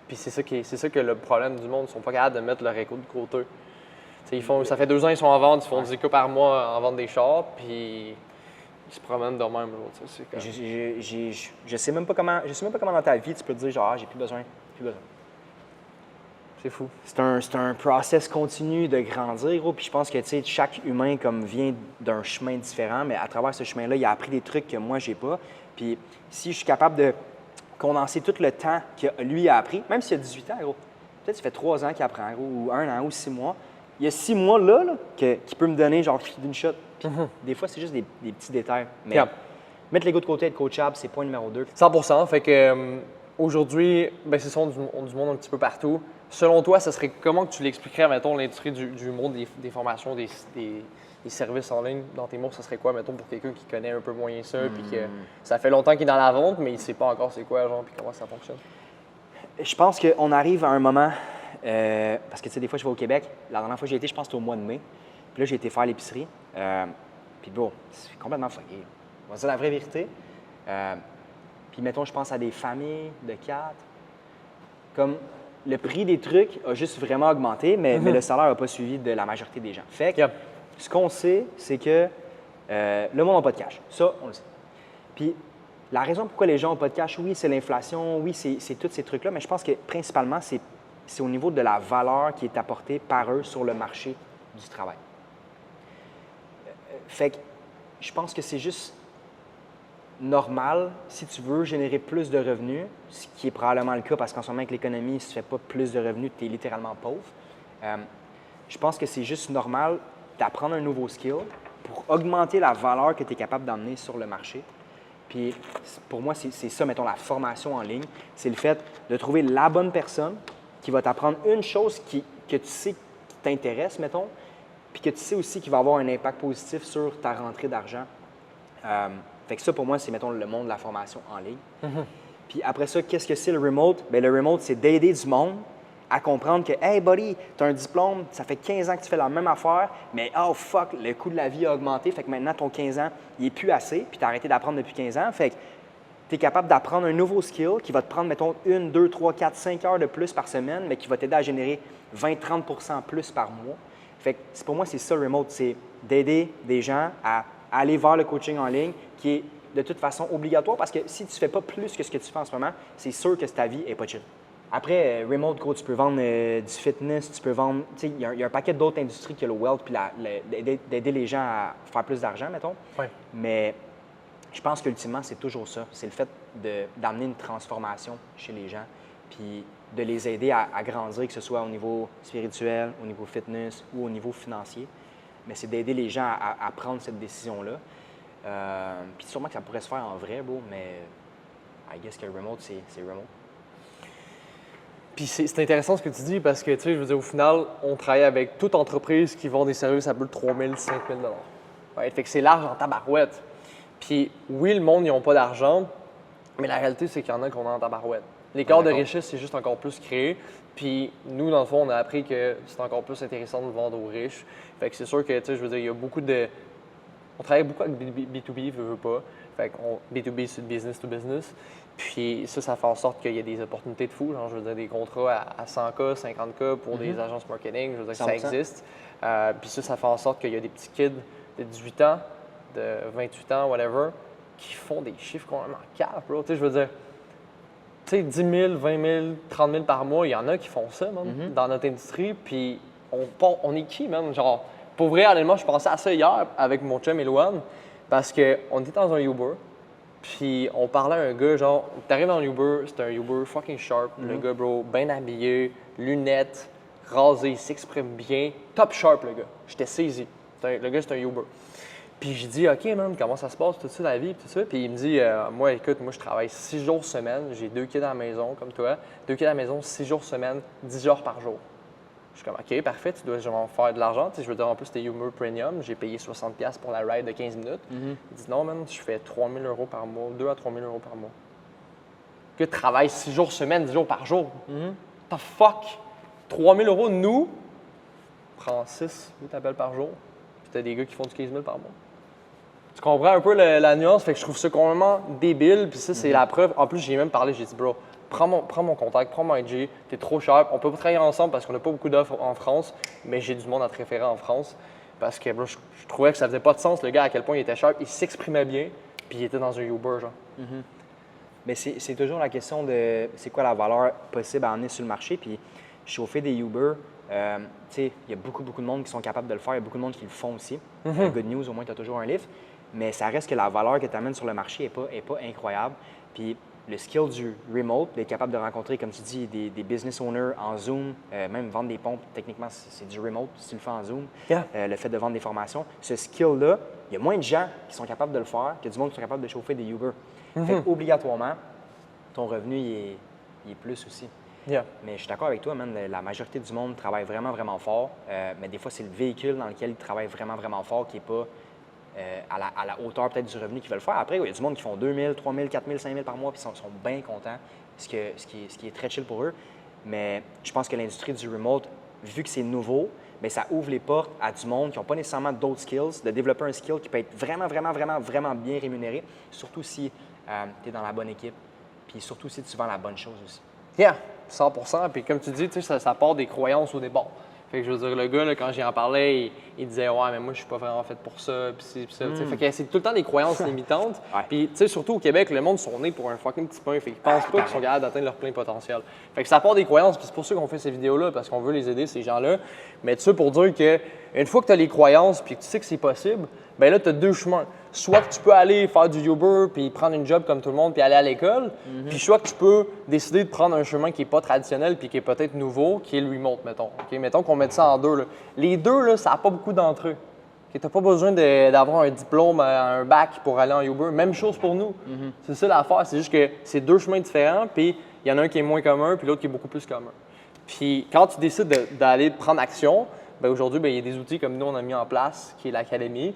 Puis c'est ça que le problème du monde, ils sont pas capables de mettre leur écho de côté. Ça fait 2 ans qu'ils sont en vente, ils font 10 cas par mois en vente des chars, puis ils se promènent de même. Comme... Je sais même pas comment dans ta vie tu peux te dire genre j'ai plus besoin. C'est fou. C'est un process continu de grandir, gros. Puis je pense que chaque humain comme vient d'un chemin différent, mais à travers ce chemin-là, il a appris des trucs que moi j'ai pas. Puis si je suis capable de condenser tout le temps que lui a appris, même s'il a 18 ans, gros. Peut-être que ça fait 3 ans qu'il apprend, gros, ou 1 an, ou 6 mois. Il y a 6 mois là qui peut me donner genre d'une shot. Puis, des fois, c'est juste des petits détails. Mais mettre l'ego de côté, être coachable, c'est point numéro 2. 100%. Fait que aujourd'hui, ben, c'est ça, du monde un petit peu partout. Selon toi, ça serait comment que tu l'expliquerais, mettons, l'industrie du monde des formations, des services en ligne, dans tes mots, ça serait quoi, mettons, pour quelqu'un qui connaît un peu moins ça, puis que ça fait longtemps qu'il est dans la vente, mais il ne sait pas encore c'est quoi, genre, puis comment ça fonctionne? Je pense qu'on arrive à un moment, parce que tu sais, des fois, je vais au Québec. La dernière fois que j'ai été, je pense que c'était au mois de mai. Puis là, j'ai été faire l'épicerie. Puis bon, c'est complètement fucké. On va dire la vraie vérité. Puis mettons, je pense à des familles de 4. Comme le prix des trucs a juste vraiment augmenté, mais le salaire n'a pas suivi de la majorité des gens. Fait que ce qu'on sait, c'est que le monde n'a pas de cash. Ça, on le sait. Puis la raison pourquoi les gens n'ont pas de cash, oui, c'est l'inflation, oui, c'est tous ces trucs-là, mais je pense que principalement, c'est au niveau de la valeur qui est apportée par eux sur le marché du travail. Fait que je pense que c'est juste normal, si tu veux générer plus de revenus, ce qui est probablement le cas parce qu'en ce moment, avec l'économie, si tu ne fais pas plus de revenus, tu es littéralement pauvre. Je pense que c'est juste normal d'apprendre un nouveau skill pour augmenter la valeur que tu es capable d'emmener sur le marché. Puis pour moi, c'est ça, mettons, la formation en ligne. C'est le fait de trouver la bonne personne qui va t'apprendre une chose que tu sais qui t'intéresse, mettons, puis que tu sais aussi qu'il va avoir un impact positif sur ta rentrée d'argent. Fait que ça, pour moi, c'est, mettons, le monde de la formation en ligne. Puis après ça, qu'est-ce que c'est le remote? Bien, le remote, c'est d'aider du monde à comprendre que, hey, buddy, tu as un diplôme, ça fait 15 ans que tu fais la même affaire, mais oh, fuck, le coût de la vie a augmenté, fait que maintenant, ton 15 ans, il n'est plus assez, puis tu as arrêté d'apprendre depuis 15 ans. Fait que tu es capable d'apprendre un nouveau skill qui va te prendre, mettons, 1, 2, 3, 4, 5 heures de plus par semaine, mais qui va t'aider à générer 20-30% plus par mois. Fait que pour moi, c'est ça, le remote, c'est d'aider des gens à aller vers le coaching en ligne qui est de toute façon obligatoire parce que si tu ne fais pas plus que ce que tu fais en ce moment, c'est sûr que ta vie n'est pas chill. Après, remote, gros, tu peux vendre du fitness, tu peux vendre, tu sais, il y a un paquet d'autres industries que le wealth puis d'aider les gens à faire plus d'argent, mettons. Ouais. Mais je pense qu'ultimement, c'est toujours ça. C'est le fait d'amener une transformation chez les gens puis de les aider à grandir, que ce soit au niveau spirituel, au niveau fitness ou au niveau financier. Mais c'est d'aider les gens à prendre cette décision-là. Puis sûrement que ça pourrait se faire en vrai, bro, mais I guess que le remote, c'est remote. Puis c'est intéressant ce que tu dis parce que, tu sais, je veux dire, au final, on travaille avec toute entreprise qui vend des services à plus de 3 000, 5 000 $. Ouais, fait que c'est large en tabarouette. Puis oui, le monde, ils n'ont pas d'argent, mais la réalité, c'est qu'il y en a qui ont en tabarouette. L'écart de richesse, c'est juste encore plus créé. Puis nous, dans le fond, on a appris que c'est encore plus intéressant de vendre aux riches. Fait que c'est sûr que, tu sais, je veux dire, il y a beaucoup de... On travaille beaucoup avec B2B, veux pas. Fait que B2B, c'est business to business. Puis ça fait en sorte qu'il y a des opportunités de fou. Genre, je veux dire, des contrats à 100K, 50K pour des agences marketing. Je veux dire, 100%. Ça existe. Puis ça fait en sorte qu'il y a des petits kids de 18 ans, de 28 ans, whatever, qui font des chiffres complètement cap, bro. Tu sais, je veux dire, tu sais, 10 000, 20 000, 30 000 par mois, il y en a qui font ça, man, dans notre industrie. Puis on est qui, man? Genre, pour vrai, honnêtement, je pensais à ça hier avec mon chum Eloane, parce qu'on était dans un Uber. Puis on parlait à un gars, genre, t'arrives dans Uber, c'est un Uber fucking sharp. Le gars, bro, bien habillé, lunettes, rasé, il s'exprime bien. Top sharp, le gars. J'étais saisi. Le gars, c'est un Uber. Puis je dis, OK, man, comment ça se passe, tout ça, la vie, tout ça. Puis il me dit, moi, écoute, moi, je travaille 6 jours semaine. J'ai 2 kids à la maison, comme toi. 2 kids à la maison, 6 jours semaine, 10 heures par jour. Je suis comme, OK, parfait, tu dois genre faire de l'argent. Tu sais, je veux dire, en plus, c'était Uber Premium. J'ai payé 60$ pour la ride de 15 minutes. Il dit, non, man, je fais 3 000 € par mois, 2 à 3 000 € par mois. Que tu travailles 6 jours semaine, 10 jours par jour. The fuck? 3 000 €, nous, prends 6 appels par jour. Puis t'as des gars qui font du 15 000 par mois. Tu comprends un peu la nuance? Fait que je trouve ça complètement débile. Puis ça, c'est la preuve. En plus, j'ai même parlé, j'ai dit, bro, prends mon contact, prends mon IG, t'es trop cher. On peut pas travailler ensemble parce qu'on n'a pas beaucoup d'offres en France, mais j'ai du monde à te référer en France. Parce que bro, je trouvais que ça faisait pas de sens, le gars, à quel point il était cher. Il s'exprimait bien, puis il était dans un Uber, genre. Mais c'est toujours la question de c'est quoi la valeur possible à emmener sur le marché. Puis chauffer des Uber, tu sais, il y a beaucoup de monde qui sont capables de le faire. Il y a beaucoup de monde qui le font aussi. Good news, au moins, tu as toujours un lift. Mais ça reste que la valeur que tu amènes sur le marché n'est pas incroyable. Puis le skill du remote, d'être capable de rencontrer, comme tu dis, des business owners en Zoom, même vendre des pompes, techniquement, c'est du remote si tu le fais en Zoom. Le fait de vendre des formations, ce skill-là, il y a moins de gens qui sont capables de le faire que du monde qui sont capables de chauffer des Uber. Fait obligatoirement, ton revenu, il est plus aussi. Mais je suis d'accord avec toi, man. La majorité du monde travaille vraiment, vraiment fort. Mais des fois, c'est le véhicule dans lequel ils travaillent vraiment, vraiment fort qui n'est pas à la hauteur peut-être du revenu qu'ils veulent faire. Après, il y a du monde qui font 2 000, 3 000, 4 000, 5 000 par mois puis sont bien contents, ce qui est très chill pour eux. Mais je pense que l'industrie du remote, vu que c'est nouveau, bien, ça ouvre les portes à du monde qui n'ont pas nécessairement d'autres skills, de développer un skill qui peut être vraiment, vraiment, vraiment, vraiment bien rémunéré, surtout si tu es dans la bonne équipe, puis surtout si tu vends la bonne chose aussi. 100%. Puis comme tu dis, ça part des croyances au départ. Fait que je veux dire, le gars, là, quand j'y en parlais, il disait « Ouais, mais moi, je suis pas vraiment fait pour ça, puis ci, puis ça. Fait que c'est tout le temps des croyances limitantes. Puis, tu sais, surtout au Québec, le monde sont nés pour un fucking petit pain. Fait qu'ils pensent pas qu'ils sont capables d'atteindre leur plein potentiel. Fait que ça part des croyances, puis c'est pour ça qu'on fait ces vidéos-là, parce qu'on veut les aider, ces gens-là. Mais tu sais, pour dire que une fois que tu as les croyances, puis que tu sais que c'est possible, bien là, tu as 2 chemins. Soit que tu peux aller faire du Uber, puis prendre une job comme tout le monde, puis aller à l'école. Puis soit que tu peux décider de prendre un chemin qui n'est pas traditionnel, puis qui est peut-être nouveau, qui est le remote, mettons. Okay? Mettons qu'on mette ça en deux. Là. Les deux, là, ça n'a pas beaucoup d'entre eux. Okay? Tu n'as pas besoin d'avoir un diplôme, un bac pour aller en Uber. Même chose pour nous. C'est ça l'affaire. C'est juste que c'est 2 chemins différents, puis il y en a un qui est moins commun, puis l'autre qui est beaucoup plus commun. Puis quand tu décides d'aller prendre action, bien, aujourd'hui, bien, il y a des outils comme nous, on a mis en place, qui est l'Académie.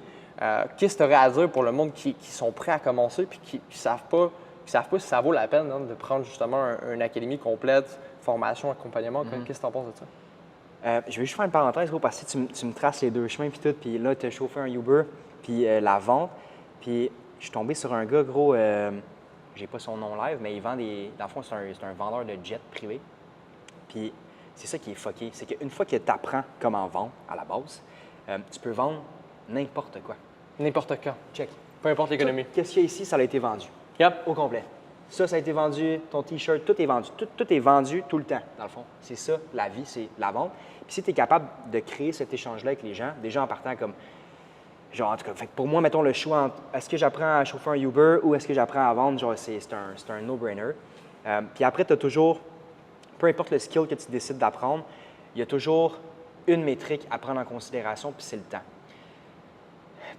Qu'est-ce que tu aurais à dire pour le monde qui sont prêts à commencer puis qui ne savent pas si ça vaut la peine de prendre justement une académie complète, formation, accompagnement? Qu'est-ce que tu en penses de ça? Je vais juste faire une parenthèse, parce que tu me traces les 2 chemins puis tout, puis là, tu as chauffé un Uber, puis la vente, puis je suis tombé sur un gars, gros, j'ai pas son nom live, mais il vend dans le fond, c'est un vendeur de jet privé. Puis c'est ça qui est fucké, c'est qu'une fois que tu apprends comment vendre à la base, tu peux vendre n'importe quoi. N'importe quand. Check. Peu importe l'économie. Qu'est-ce qu'il y a ici, ça a été vendu. Au complet. Ça a été vendu, ton T-shirt, tout est vendu. Tout est vendu tout le temps, dans le fond. C'est ça, la vie, c'est la vente. Puis si tu es capable de créer cet échange-là avec les gens, déjà en partant comme, genre, en tout cas, fait que pour moi, mettons le choix entre est-ce que j'apprends à chauffer un Uber ou est-ce que j'apprends à vendre, genre, c'est un no-brainer. Puis après, tu as toujours, peu importe le skill que tu décides d'apprendre, il y a toujours une métrique à prendre en considération, puis c'est le temps.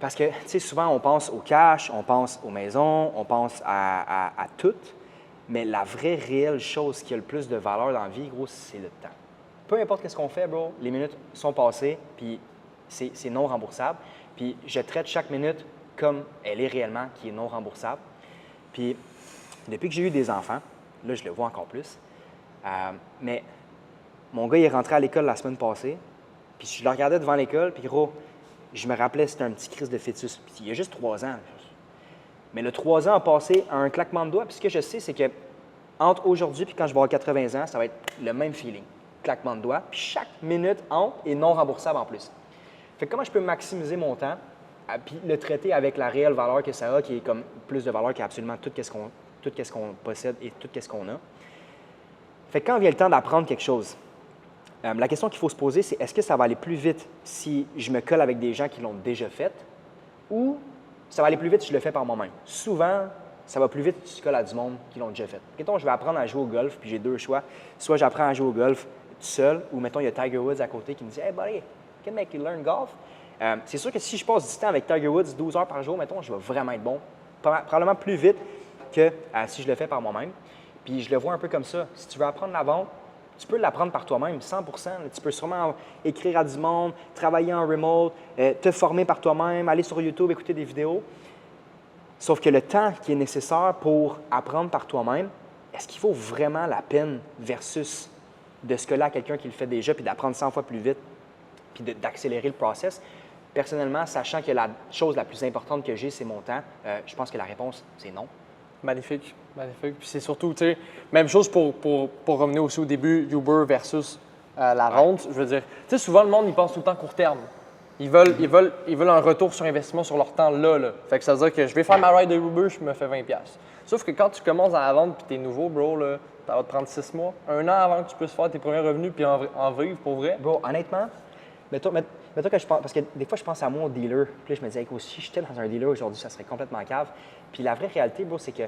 Parce que, tu sais, souvent, on pense au cash, on pense aux maisons, on pense à tout, mais la vraie, réelle chose qui a le plus de valeur dans la vie, gros, c'est le temps. Peu importe ce qu'on fait, bro, les minutes sont passées, puis c'est non remboursable. Puis je traite chaque minute comme elle est réellement, qui est non remboursable. Puis depuis que j'ai eu des enfants, là, je le vois encore plus, mais mon gars, il est rentré à l'école la semaine passée, puis je le regardais devant l'école, puis gros, je me rappelais, c'était un petit crise de fœtus. Puis il y a juste 3 ans. Mais le 3 ans a passé à un claquement de doigts. Puis ce que je sais, c'est que entre aujourd'hui et quand je vais avoir 80 ans, ça va être le même feeling. Claquement de doigts. Puis chaque minute entre est non remboursable en plus. Fait que comment je peux maximiser mon temps puis le traiter avec la réelle valeur que ça a, qui est comme plus de valeur qu'absolument tout ce qu'on possède et tout ce qu'on a. Fait que quand vient le temps d'apprendre quelque chose, la question qu'il faut se poser, c'est est-ce que ça va aller plus vite si je me colle avec des gens qui l'ont déjà fait ou ça va aller plus vite si je le fais par moi-même? Souvent, ça va plus vite si tu colles à du monde qui l'ont déjà fait. Mettons, je vais apprendre à jouer au golf, puis j'ai deux choix. Soit j'apprends à jouer au golf tout seul, ou mettons, il y a Tiger Woods à côté qui me dit « Hey buddy, can make you learn golf? » C'est sûr que si je passe du temps avec Tiger Woods 12 heures par jour, mettons, je vais vraiment être bon. Probablement plus vite que si je le fais par moi-même. Puis je le vois un peu comme ça. Si tu veux apprendre la vente, tu peux l'apprendre par toi-même, 100 Tu peux sûrement écrire à du monde, travailler en remote, te former par toi-même, aller sur YouTube, écouter des vidéos. Sauf que le temps qui est nécessaire pour apprendre par toi-même, est-ce qu'il vaut vraiment la peine versus de ce que là quelqu'un qui le fait déjà puis d'apprendre 100 fois plus vite puis d'accélérer le process? Personnellement, sachant que la chose la plus importante que j'ai, c'est mon temps, je pense que la réponse, c'est non. Magnifique, magnifique. Puis c'est surtout, tu sais, même chose pour revenir aussi au début, Uber versus la vente. Je veux dire, tu sais, souvent le monde, il pense tout le temps court terme. Ils veulent un retour sur investissement sur leur temps là. Fait que ça veut dire que je vais faire ma ride de Uber, je me fais 20$. Sauf que quand tu commences à la vente puis tu es nouveau, bro, là, ça va te prendre 6 mois, 1 an avant que tu puisses faire tes premiers revenus puis en vivre pour vrai. Bro, honnêtement, mettons que je pense, parce que des fois, je pense à moi au dealer. Puis là, je me disais, si j'étais dans un dealer aujourd'hui, ça serait complètement cave. Puis la vraie réalité, bro, c'est que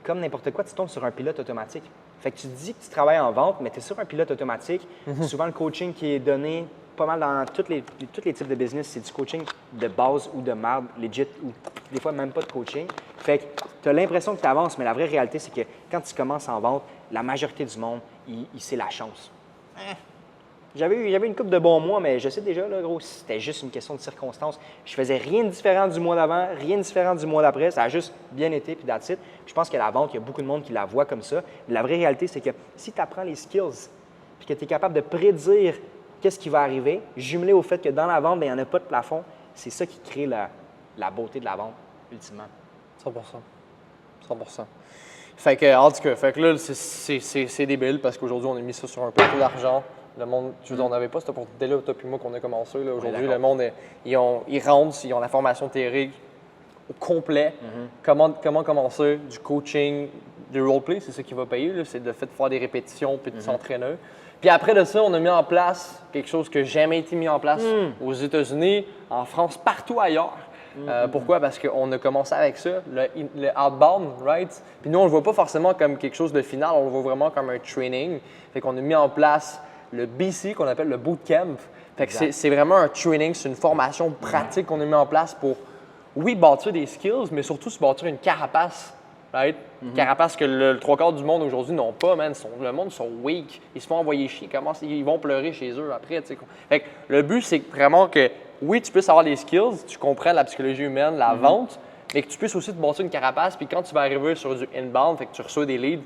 comme n'importe quoi, tu tombes sur un pilote automatique. Fait que tu te dis que tu travailles en vente, mais tu es sur un pilote automatique. Souvent, le coaching qui est donné pas mal dans tous les types de business, c'est du coaching de base ou de merde, legit, ou des fois même pas de coaching. Fait que tu as l'impression que tu avances, mais la vraie réalité, c'est que quand tu commences en vente, la majorité du monde, c'est la chance. J'avais une couple de bons mois, mais je sais déjà, là, gros, c'était juste une question de circonstances. Je faisais rien de différent du mois d'avant, rien de différent du mois d'après. Ça a juste bien été, puis that's it. Puis je pense que la vente, il y a beaucoup de monde qui la voit comme ça. Mais la vraie réalité, c'est que si tu apprends les skills, puis que tu es capable de prédire qu'est-ce qui va arriver, jumelé au fait que dans la vente, il n'y en a pas de plafond, c'est ça qui crée la beauté de la vente, ultimement. 100%. 100%. Fait que, en tout cas, là, c'est débile parce qu'aujourd'hui, on a mis ça sur un plateau d'argent. Le monde, je veux dire, on n'avait pas cette opportunité-là, toi puis moi, qu'on a commencé. Aujourd'hui, le monde, ils rentrent, ils ont la formation théorique au complet. Comment commencer, du coaching, du roleplay, c'est ça qui va payer. C'est de faire des répétitions puis de s'entraîner. Puis après de ça, on a mis en place quelque chose qui n'a jamais été mis en place aux États-Unis, en France, partout ailleurs. Pourquoi? Parce qu'on a commencé avec ça, le outbound, right? Puis nous, on ne le voit pas forcément comme quelque chose de final, on le voit vraiment comme un training. Fait qu'on a mis en place le BC, qu'on appelle le bootcamp. Fait que c'est vraiment un training, c'est une formation pratique qu'on a mis en place pour, oui, bâtir des skills, mais surtout se bâtir une carapace. Right? Carapace que le trois quarts du monde aujourd'hui n'ont pas, man. Le monde sont weak. Ils se font envoyer chier. Ils vont pleurer chez eux après. Fait que le but, c'est vraiment que, oui, tu puisses avoir des skills, tu comprends la psychologie humaine, la vente, mais que tu puisses aussi te bâtir une carapace. Puis quand tu vas arriver sur du inbound, fait que tu reçois des leads,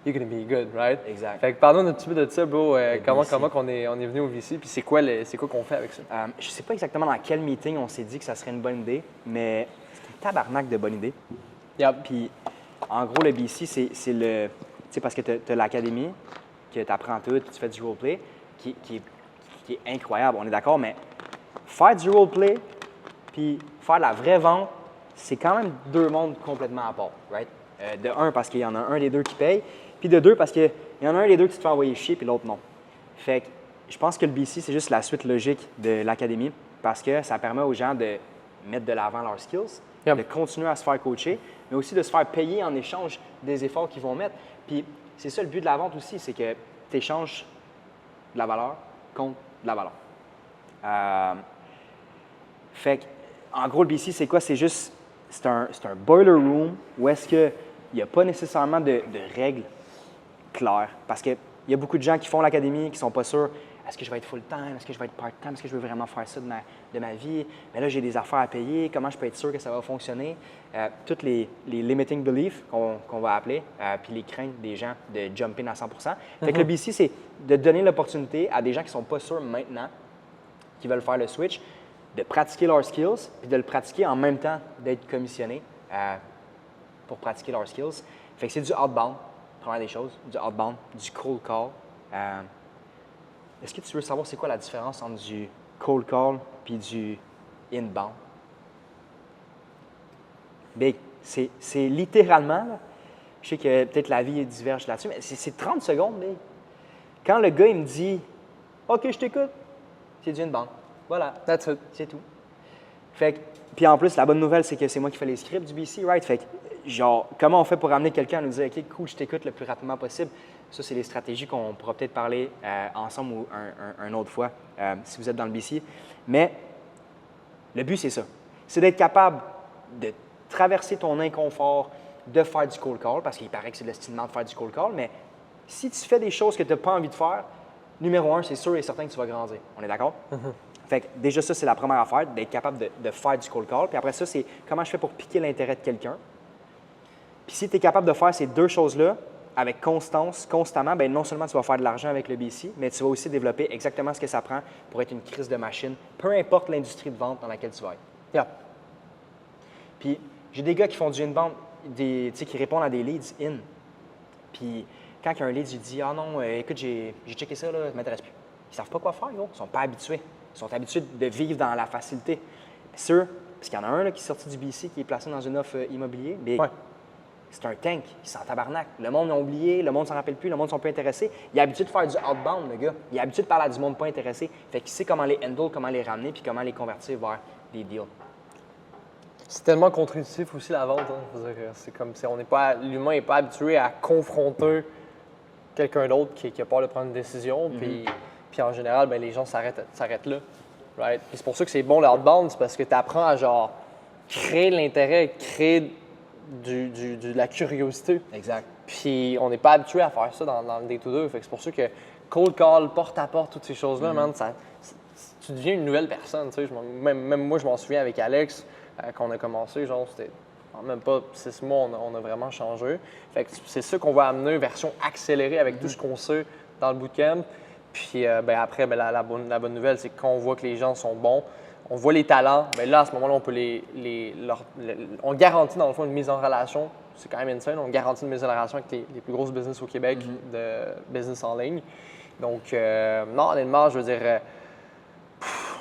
you're gonna be good, right? Exact. Fait que parle-nous un petit peu de ça, bro. Comment on est venu au VC, puis c'est quoi qu'on fait avec ça? Je sais pas exactement dans quel meeting on s'est dit que ça serait une bonne idée, mais c'est un tabarnak de bonne idée. Puis, en gros, le BC, c'est le... Tu sais, parce que tu as l'académie, que tu apprends tout, puis tu fais du roleplay, qui est incroyable, on est d'accord, mais faire du roleplay puis faire la vraie vente, c'est quand même deux mondes complètement à part, right? De un, parce qu'il y en a un des deux qui paye, puis de deux, parce qu'il y en a un des deux qui te fait envoyer chier, puis l'autre non. Fait que je pense que le BC, c'est juste la suite logique de l'académie, parce que ça permet aux gens de mettre de l'avant leurs skills, de continuer à se faire coacher, mais aussi de se faire payer en échange des efforts qu'ils vont mettre. Puis c'est ça le but de la vente aussi, c'est que tu échanges de la valeur contre de la valeur. Fait que, en gros, le BC, c'est quoi? C'est un boiler room où est-ce qu'il n'y a pas nécessairement de règles claires. Parce qu'il y a beaucoup de gens qui font l'académie qui ne sont pas sûrs. Est-ce que je vais être full-time? Est-ce que je vais être part-time? Est-ce que je veux vraiment faire ça de ma vie? Mais là, j'ai des affaires à payer. Comment je peux être sûr que ça va fonctionner? Toutes les limiting beliefs qu'on va appeler, puis les craintes des gens de jump in à 100 Fait que le BC, c'est de donner l'opportunité à des gens qui ne sont pas sûrs maintenant, qui veulent faire le switch, de pratiquer leurs skills, puis de le pratiquer en même temps d'être commissionné pour pratiquer leurs skills. Fait que c'est du outbound, première des choses, du outbound, du cold call. Est-ce que tu veux savoir c'est quoi la différence entre du cold call puis du inbound? Bien, c'est littéralement, là, je sais que peut-être la vie diverge là-dessus, mais c'est 30 secondes. Bien. Quand le gars il me dit « OK, je t'écoute », c'est du inbound. Voilà. That's it. C'est tout. Fait que, puis en plus, la bonne nouvelle, c'est que c'est moi qui fais les scripts du BC, right? Fait que genre, comment on fait pour amener quelqu'un à nous dire, OK, cool, je t'écoute le plus rapidement possible? Ça, c'est des stratégies qu'on pourra peut-être parler ensemble ou une autre fois, si vous êtes dans le BC. Mais le but, c'est ça. C'est d'être capable de traverser ton inconfort, de faire du cold call, parce qu'il paraît que c'est l'estimement de faire du cold call, mais si tu fais des choses que tu n'as pas envie de faire, numéro un, c'est sûr et certain que tu vas grandir. On est d'accord? Fait que déjà, ça, c'est la première affaire, d'être capable de faire du cold call. Puis après ça, c'est comment je fais pour piquer l'intérêt de quelqu'un. Puis si tu es capable de faire ces deux choses-là avec constance, constamment, bien non seulement tu vas faire de l'argent avec le BC, mais tu vas aussi développer exactement ce que ça prend pour être une crise de machine, peu importe l'industrie de vente dans laquelle tu vas être. Yeah. Puis j'ai des gars qui font du inbound, qui répondent à des leads in. Puis quand il y a un lead, il dit « Ah non, écoute, j'ai checké ça, là, ça ne m'intéresse plus. » Ils ne savent pas quoi faire, gros. Ils ne sont pas habitués. Ils sont habitués de vivre dans la facilité. Sûr, parce qu'il y en a un là, qui est sorti du BC, qui est placé dans une offre immobilier, mais c'est un tank, il s'en tabarnak. Le monde l'a oublié, le monde ne s'en rappelle plus, le monde ne sont pas intéressés. Il est habitué de faire du outbound, le gars. Il est habitué de parler à du monde pas intéressé. Fait qu'il sait comment les handle, comment les ramener, puis comment les convertir vers des deals. C'est tellement contre-intuitif aussi la vente. Hein. C'est comme si l'humain n'est pas habitué à confronter quelqu'un d'autre qui a peur de prendre une décision. Puis en général, ben, les gens s'arrêtent là. Right? Puis c'est pour ça que c'est bon l'outbound, c'est parce que tu apprends à genre créer de l'intérêt, créer de la curiosité. Exact. Puis on n'est pas habitué à faire ça dans le day-to-day. Fait que c'est pour ça que cold call, porte-à-porte, toutes ces choses-là, man, tu deviens une nouvelle personne. Tu sais. Même moi, je m'en souviens avec Alex, quand on a commencé, genre, c'était en même pas 6 mois, on a vraiment changé. Fait que c'est ça qu'on va amener, version accélérée avec tout ce qu'on sait dans le bootcamp. Puis ben, après, ben, la bonne nouvelle, c'est que quand on voit que les gens sont bons, on voit les talents, bien là, à ce moment-là, on peut on garantit, dans le fond, une mise en relation. C'est quand même insane. On garantit une mise en relation avec les plus grosses business au Québec de business en ligne. Donc, non, honnêtement, je veux dire,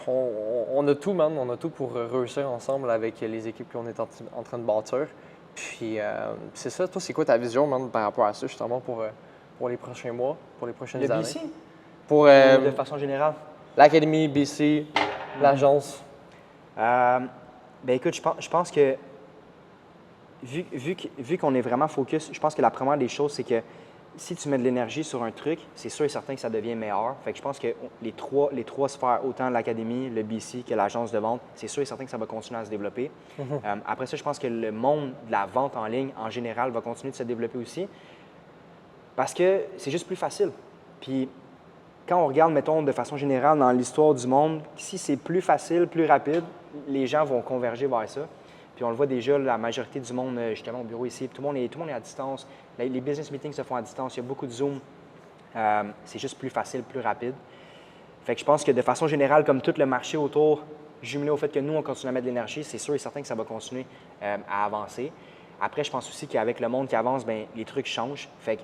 on a tout, man. On a tout pour réussir ensemble avec les équipes qu'on est en train de bâtir. Puis, c'est ça. Toi, c'est quoi ta vision, man, par rapport à ça, justement, pour les prochains mois, pour les prochaines années? Le BC? De façon générale? L'Académie, BC, l'agence. Ben écoute, je pense que vu qu'on est vraiment focus, je pense que la première des choses, c'est que si tu mets de l'énergie sur un truc, c'est sûr et certain que ça devient meilleur. Fait que je pense que les trois sphères, autant l'Académie, le BC que l'agence de vente, c'est sûr et certain que ça va continuer à se développer. Après ça, je pense que le monde de la vente en ligne, en général, va continuer de se développer aussi parce que c'est juste plus facile. Puis quand on regarde, mettons, de façon générale dans l'histoire du monde, si c'est plus facile, plus rapide, les gens vont converger vers ça. Puis on le voit déjà, la majorité du monde, justement au bureau ici, tout le monde est à distance. Les business meetings se font à distance, il y a beaucoup de Zoom. C'est juste plus facile, plus rapide. Fait que je pense que de façon générale, comme tout le marché autour, jumelé au fait que nous, on continue à mettre de l'énergie, c'est sûr et certain que ça va continuer à avancer. Après, je pense aussi qu'avec le monde qui avance, bien, les trucs changent. Fait que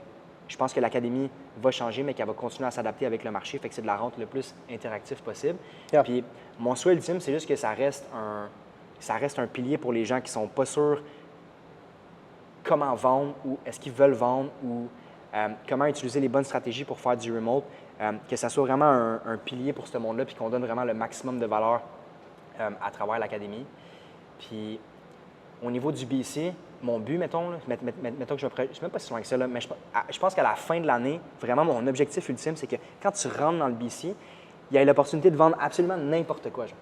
je pense que l'Académie va changer, mais qu'elle va continuer à s'adapter avec le marché. Fait que c'est de la rente le plus interactif possible. Yeah. Puis mon souhait ultime, c'est juste que ça reste un pilier pour les gens qui ne sont pas sûrs comment vendre ou est-ce qu'ils veulent vendre ou comment utiliser les bonnes stratégies pour faire du remote. Que ça soit vraiment un pilier pour ce monde-là puis qu'on donne vraiment le maximum de valeur à travers l'Académie. Puis au niveau du BC, mon but, mettons que je ne suis même pas si loin que ça, là, mais je pense qu'à la fin de l'année, vraiment, mon objectif ultime, c'est que quand tu rentres dans le BC, il y a l'opportunité de vendre absolument n'importe quoi. Genre.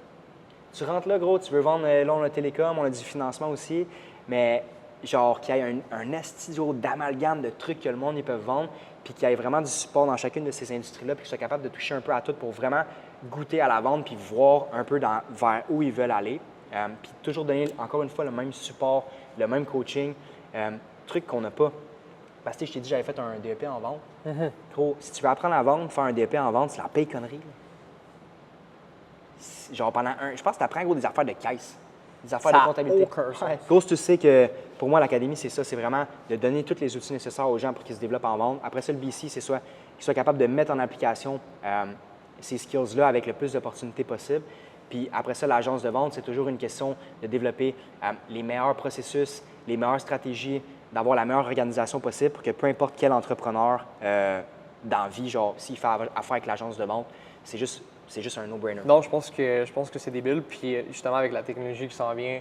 Tu rentres là, gros, tu veux vendre, là, on a télécom, on a du financement aussi, mais genre qu'il y ait un astidio d'amalgame de trucs que le monde ils peuvent vendre, puis qu'il y ait vraiment du support dans chacune de ces industries-là, puis qu'ils soient capables de toucher un peu à tout pour vraiment goûter à la vente, puis voir un peu vers où ils veulent aller. Puis toujours donner, encore une fois, le même support, le même coaching, truc qu'on n'a pas. Parce que je t'ai dit, j'avais fait un DEP en vente. Gros, si tu veux apprendre à vendre, faire un DEP en vente, c'est la paye connerie. Là. Genre je pense que tu apprends gros des affaires de caisse, des affaires de comptabilité. Gros, tu sais que pour moi, l'Académie, c'est ça, c'est vraiment de donner tous les outils nécessaires aux gens pour qu'ils se développent en vente. Après ça, le BC, c'est soit qu'ils soient capables de mettre en application ces skills-là avec le plus d'opportunités possible. Puis après ça, l'agence de vente, c'est toujours une question de développer les meilleurs processus, les meilleures stratégies, d'avoir la meilleure organisation possible pour que peu importe quel entrepreneur dans la vie, genre s'il fait affaire avec l'agence de vente, c'est juste un no-brainer. Non, je pense que c'est débile. Puis justement, avec la technologie qui s'en vient,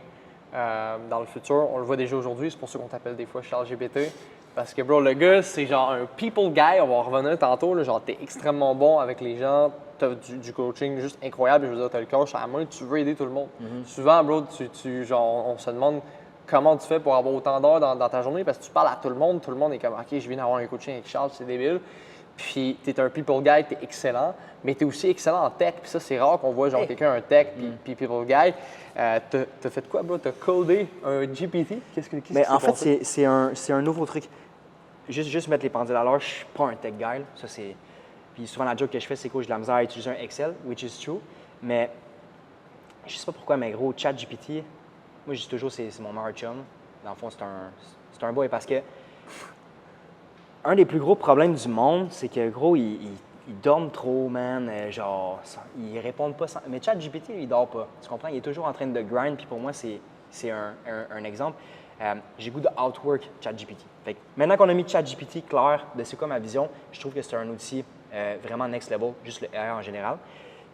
dans le futur. On le voit déjà aujourd'hui, c'est pour ça qu'on t'appelle des fois ChatGPT. Parce que, bro, le gars, c'est genre un people guy. On va en revenir tantôt. Là, genre, t'es extrêmement bon avec les gens. T'as du coaching juste incroyable. Je veux dire, t'as le coach à la main. Tu veux aider tout le monde. Souvent, bro, genre, on se demande comment tu fais pour avoir autant d'heures dans ta journée parce que tu parles à tout le monde. Tout le monde est comme, OK, je viens d'avoir un coaching avec Charles, c'est débile. Puis, t'es un people guy, t'es excellent. Mais t'es aussi excellent en tech. Puis ça, c'est rare qu'on voit genre quelqu'un un tech puis people guy. T'as fait quoi, bro? T'as codé un GPT? Qu'est-ce qui s'est En fait, passé? c'est un nouveau truc. Juste mettre les pendules à l'heure, je suis pas un tech guy. Là. Ça, c'est... Puis souvent, la joke que je fais, c'est que j'ai de la misère à utiliser un Excel, which is true. Mais je sais pas pourquoi, mais gros, ChatGPT, moi, je dis toujours c'est mon meilleur chum. Dans le fond, c'est un boy parce que un des plus gros problèmes du monde, c'est que, gros, ils dorment trop, man. Genre, ils répondent pas. Mais ChatGPT, lui, il dort pas. Tu comprends? Il est toujours en train de grind. Puis pour moi, c'est un exemple. J'ai goût de outwork ChatGPT. Fait que maintenant qu'on a mis ChatGPT clair de c'est quoi ma vision, je trouve que c'est un outil vraiment next level, juste le AI en général.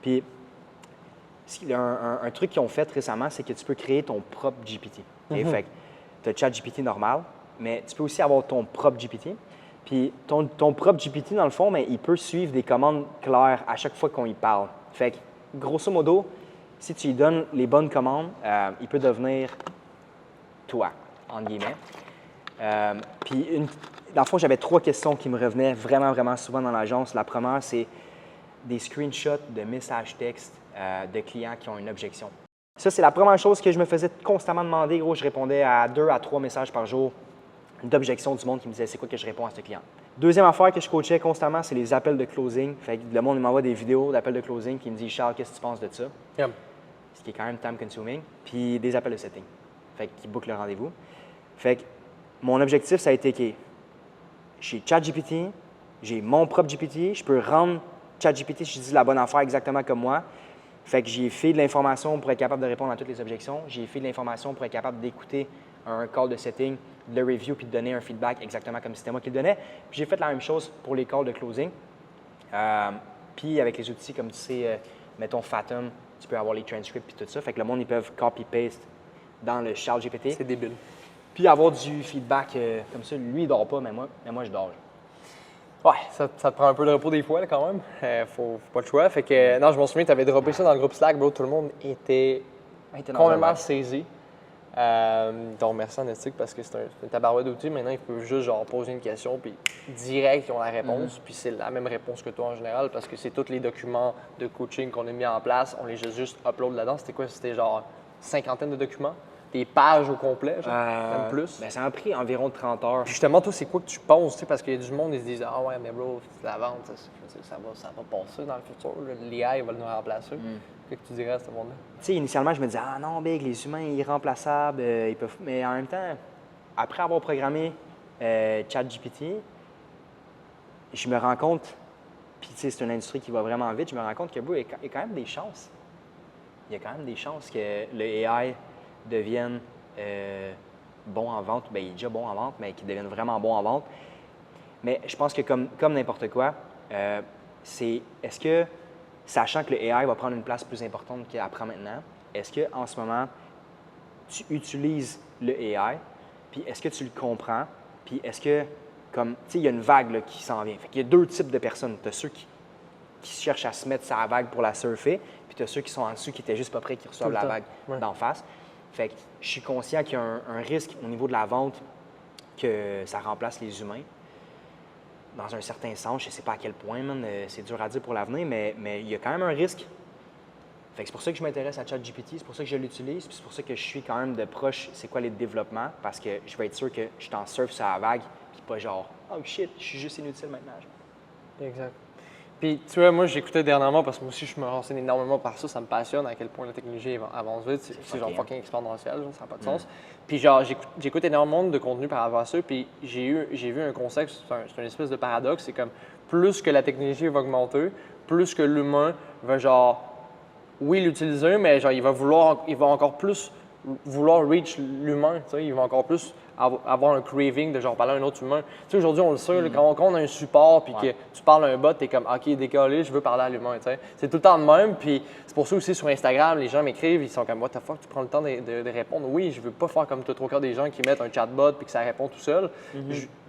Puis, un truc qu'ils ont fait récemment, c'est que tu peux créer ton propre GPT. Fait que tu as ChatGPT normal, mais tu peux aussi avoir ton propre GPT. Puis, ton propre GPT, dans le fond, mais il peut suivre des commandes claires à chaque fois qu'on y parle. Fait que, grosso modo, si tu lui donnes les bonnes commandes, il peut devenir toi, entre guillemets. Puis, dans le fond, j'avais 3 questions qui me revenaient vraiment, vraiment souvent dans l'agence. La première, c'est des screenshots de messages textes de clients qui ont une objection. Ça, c'est la première chose que je me faisais constamment demander. Gros, je répondais à 2 à 3 messages par jour d'objections du monde qui me disait c'est quoi que je réponds à ce client. Deuxième affaire que je coachais constamment, c'est les appels de closing. Fait que le monde m'envoie des vidéos d'appels de closing qui me dit Charles, qu'est-ce que tu penses de ça? Yep. Ce qui est quand même time consuming. Puis des appels de setting. Fait qu'ils bookent le rendez-vous. Fait que mon objectif, ça a été que j'ai ChatGPT, j'ai mon propre GPT, je peux rendre ChatGPT si je dis la bonne affaire exactement comme moi. Fait que j'ai fait de l'information pour être capable de répondre à toutes les objections. J'ai fait de l'information pour être capable d'écouter un call de setting, de le review puis de donner un feedback exactement comme si c'était moi qui le donnais. Puis j'ai fait la même chose pour les calls de closing. Puis avec les outils comme tu sais, mettons Fathom, tu peux avoir les transcripts puis tout ça. Fait que le monde, ils peuvent copy-paste dans le ChatGPT. C'est débile. Puis avoir du feedback comme ça. Lui, il dort pas, mais moi je dors. Ouais, ça te prend un peu de repos des fois, là, quand même. Faut pas le choix. Fait que, non, je m'en souviens, tu avais droppé ça dans le groupe Slack, bro. Tout le monde était complètement saisi. Donc, merci en éthique parce que c'est un tabarouette d'outils. Maintenant, ils peuvent juste genre, poser une question, puis direct, ils ont la réponse. Puis c'est la même réponse que toi en général parce que c'est tous les documents de coaching qu'on a mis en place. On les a juste upload là-dedans. C'était quoi? C'était genre 50 de documents? Des pages au complet, genre, même plus. Ben, ça m'a pris environ 30 heures. Puis justement, toi, c'est quoi que tu penses? Tu sais, parce qu'il y a du monde, ils se disent ah ouais, mais bro, c'est la vente, ça va passer dans le futur. L'IA va nous remplacer. Qu'est-ce que tu dirais à ce monde-là? Tu sais, initialement, je me disais, ah non, Big, les humains irremplaçables, ils peuvent. Mais en même temps, après avoir programmé ChatGPT, je me rends compte, puis tu sais, c'est une industrie qui va vraiment vite, je me rends compte que, bro, il y a quand même des chances. Il y a quand même des chances que le AI devienne bon en vente. Bien, il est déjà bon en vente, mais qu'il devienne vraiment bon en vente. Mais je pense que comme n'importe quoi, c'est est-ce que, sachant que le AI va prendre une place plus importante qu'elle prend maintenant, est-ce qu'en ce moment, tu utilises le AI, puis est-ce que tu le comprends, puis est-ce que, comme, tu sais, il y a une vague là, qui s'en vient. Fait qu'il y a 2 types de personnes. Tu as ceux qui cherchent à se mettre sur la vague pour la surfer, puis tu as ceux qui sont en dessous qui étaient juste pas prêts, qui reçoivent la vague d'en face. Fait que je suis conscient qu'il y a un risque au niveau de la vente que ça remplace les humains. Dans un certain sens, je ne sais pas à quel point, c'est dur à dire pour l'avenir, mais il y a quand même un risque. Fait que c'est pour ça que je m'intéresse à ChatGPT, c'est pour ça que je l'utilise, puis c'est pour ça que je suis quand même de proche, c'est quoi les développements, parce que je veux être sûr que je t'en surfe sur la vague, puis pas genre, oh shit, je suis juste inutile maintenant. Exact. Puis, tu vois, moi, j'écoutais dernièrement parce que moi aussi, je me renseigne énormément par ça. Ça me passionne à quel point la technologie avance vite. C'est genre fucking exponentiel, genre, ça n'a pas de sens. Puis, genre, j'écoute énormément de contenu par rapport à ça. Puis, j'ai vu un concept, c'est une espèce de paradoxe. C'est comme plus que la technologie va augmenter, plus que l'humain va, genre, oui, l'utiliser, mais genre, il va encore plus vouloir reach l'humain. Ils vont encore plus avoir un craving de genre parler à un autre humain. Tu sais, aujourd'hui, on le sait, là, quand on a un support puis que tu parles à un bot, tu es comme OK, décollé, je veux parler à l'humain. C'est tout le temps de même. Puis c'est pour ça aussi sur Instagram, les gens m'écrivent, ils sont comme What the fuck, tu prends le temps de répondre. Oui, je veux pas faire comme trois quarts des gens qui mettent un chatbot puis que ça répond tout seul.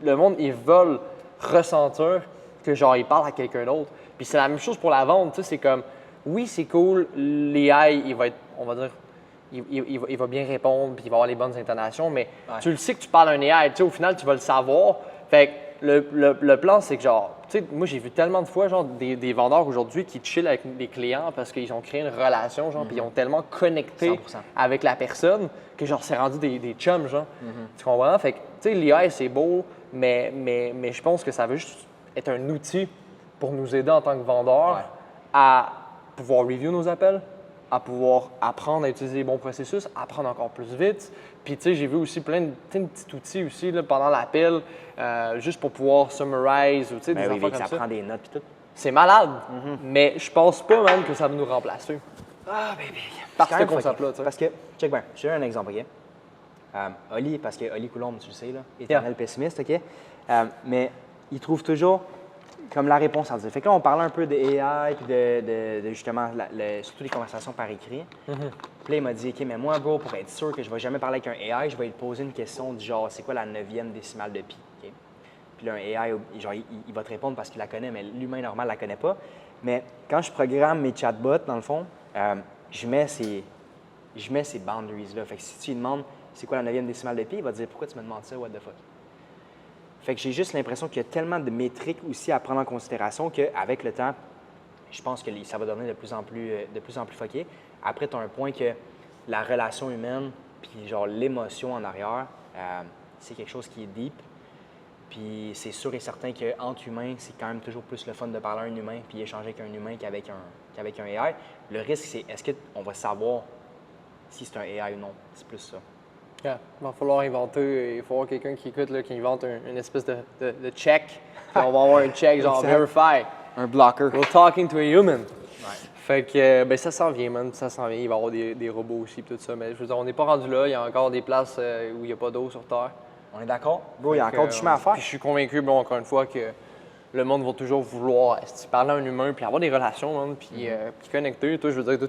Le monde, ils veulent ressentir que genre ils parlent à quelqu'un d'autre. Puis c'est la même chose pour la vente. Tu sais, c'est comme oui, c'est cool, l'AI, il va être, on va dire, il va bien répondre, puis il va avoir les bonnes intonations, mais tu le sais que tu parles à un AI, tu sais, au final, tu vas le savoir. Fait que le plan, c'est que genre, tu sais, moi, j'ai vu tellement de fois, genre, des vendeurs aujourd'hui qui chillent avec les clients parce qu'ils ont créé une relation, genre, puis ils ont tellement connecté 100%. avec la personne que, genre, c'est rendu des chums, genre. Tu comprends? Fait que, tu sais, l'AI, c'est beau, mais je pense que ça veut juste être un outil pour nous aider en tant que vendeurs à pouvoir review nos appels, à pouvoir apprendre à utiliser les bons processus, apprendre encore plus vite. Puis, tu sais, j'ai vu aussi plein de petits outils aussi là, pendant l'appel, juste pour pouvoir summarize ou, tu sais, des affaires comme ça. Ça prend des notes et tout. C'est malade, mais je pense pas même que ça va nous remplacer. Ah, baby. Par ce concept-là, tu sais. Parce que, check bien, je te donne un exemple, OK? Oli, parce que Oli Coulombe, tu le sais, là, éternel pessimiste, OK? Mais il trouve toujours comme la réponse à dire. Fait que là, on parlait un peu de AI puis de justement, surtout les conversations par écrit. Puis là, il m'a dit, OK, mais moi, bro, pour être sûr que je ne vais jamais parler avec un AI, je vais lui poser une question du genre, c'est quoi la 9e décimale de pi? OK? Puis là, un AI, genre, il va te répondre parce qu'il la connaît, mais l'humain normal ne la connaît pas. Mais quand je programme mes chatbots, dans le fond, je mets ces boundaries-là. Fait que si tu lui demandes, c'est quoi la 9e décimale de pi, il va te dire, pourquoi tu me demandes ça, what the fuck? Fait que j'ai juste l'impression qu'il y a tellement de métriques aussi à prendre en considération qu'avec le temps, je pense que ça va devenir de plus en plus fucké. Après, tu as un point que la relation humaine puis genre l'émotion en arrière, c'est quelque chose qui est deep. Puis c'est sûr et certain qu'entre humains, c'est quand même toujours plus le fun de parler à un humain puis échanger avec un humain qu'avec un AI. Le risque, c'est est-ce qu'on va savoir si c'est un AI ou non? C'est plus ça. Yeah. Il va falloir inventer, il va falloir quelqu'un qui écoute, là, qui invente une espèce de check. Puis on va avoir un check genre verify. Un blocker. We're talking to a human. Ouais. Fait que ben, ça s'en vient, man. Ça s'en vient. Il va y avoir des robots aussi, tout ça. Mais je veux dire, on n'est pas rendu là. Il y a encore des places où il n'y a pas d'eau sur Terre. On est d'accord? Bro, il y a encore du chemin à faire. Puis je suis convaincu, bon, encore une fois, que le monde va toujours vouloir parler à un humain, puis avoir des relations, man, puis connecter. Toi, je veux dire, toi,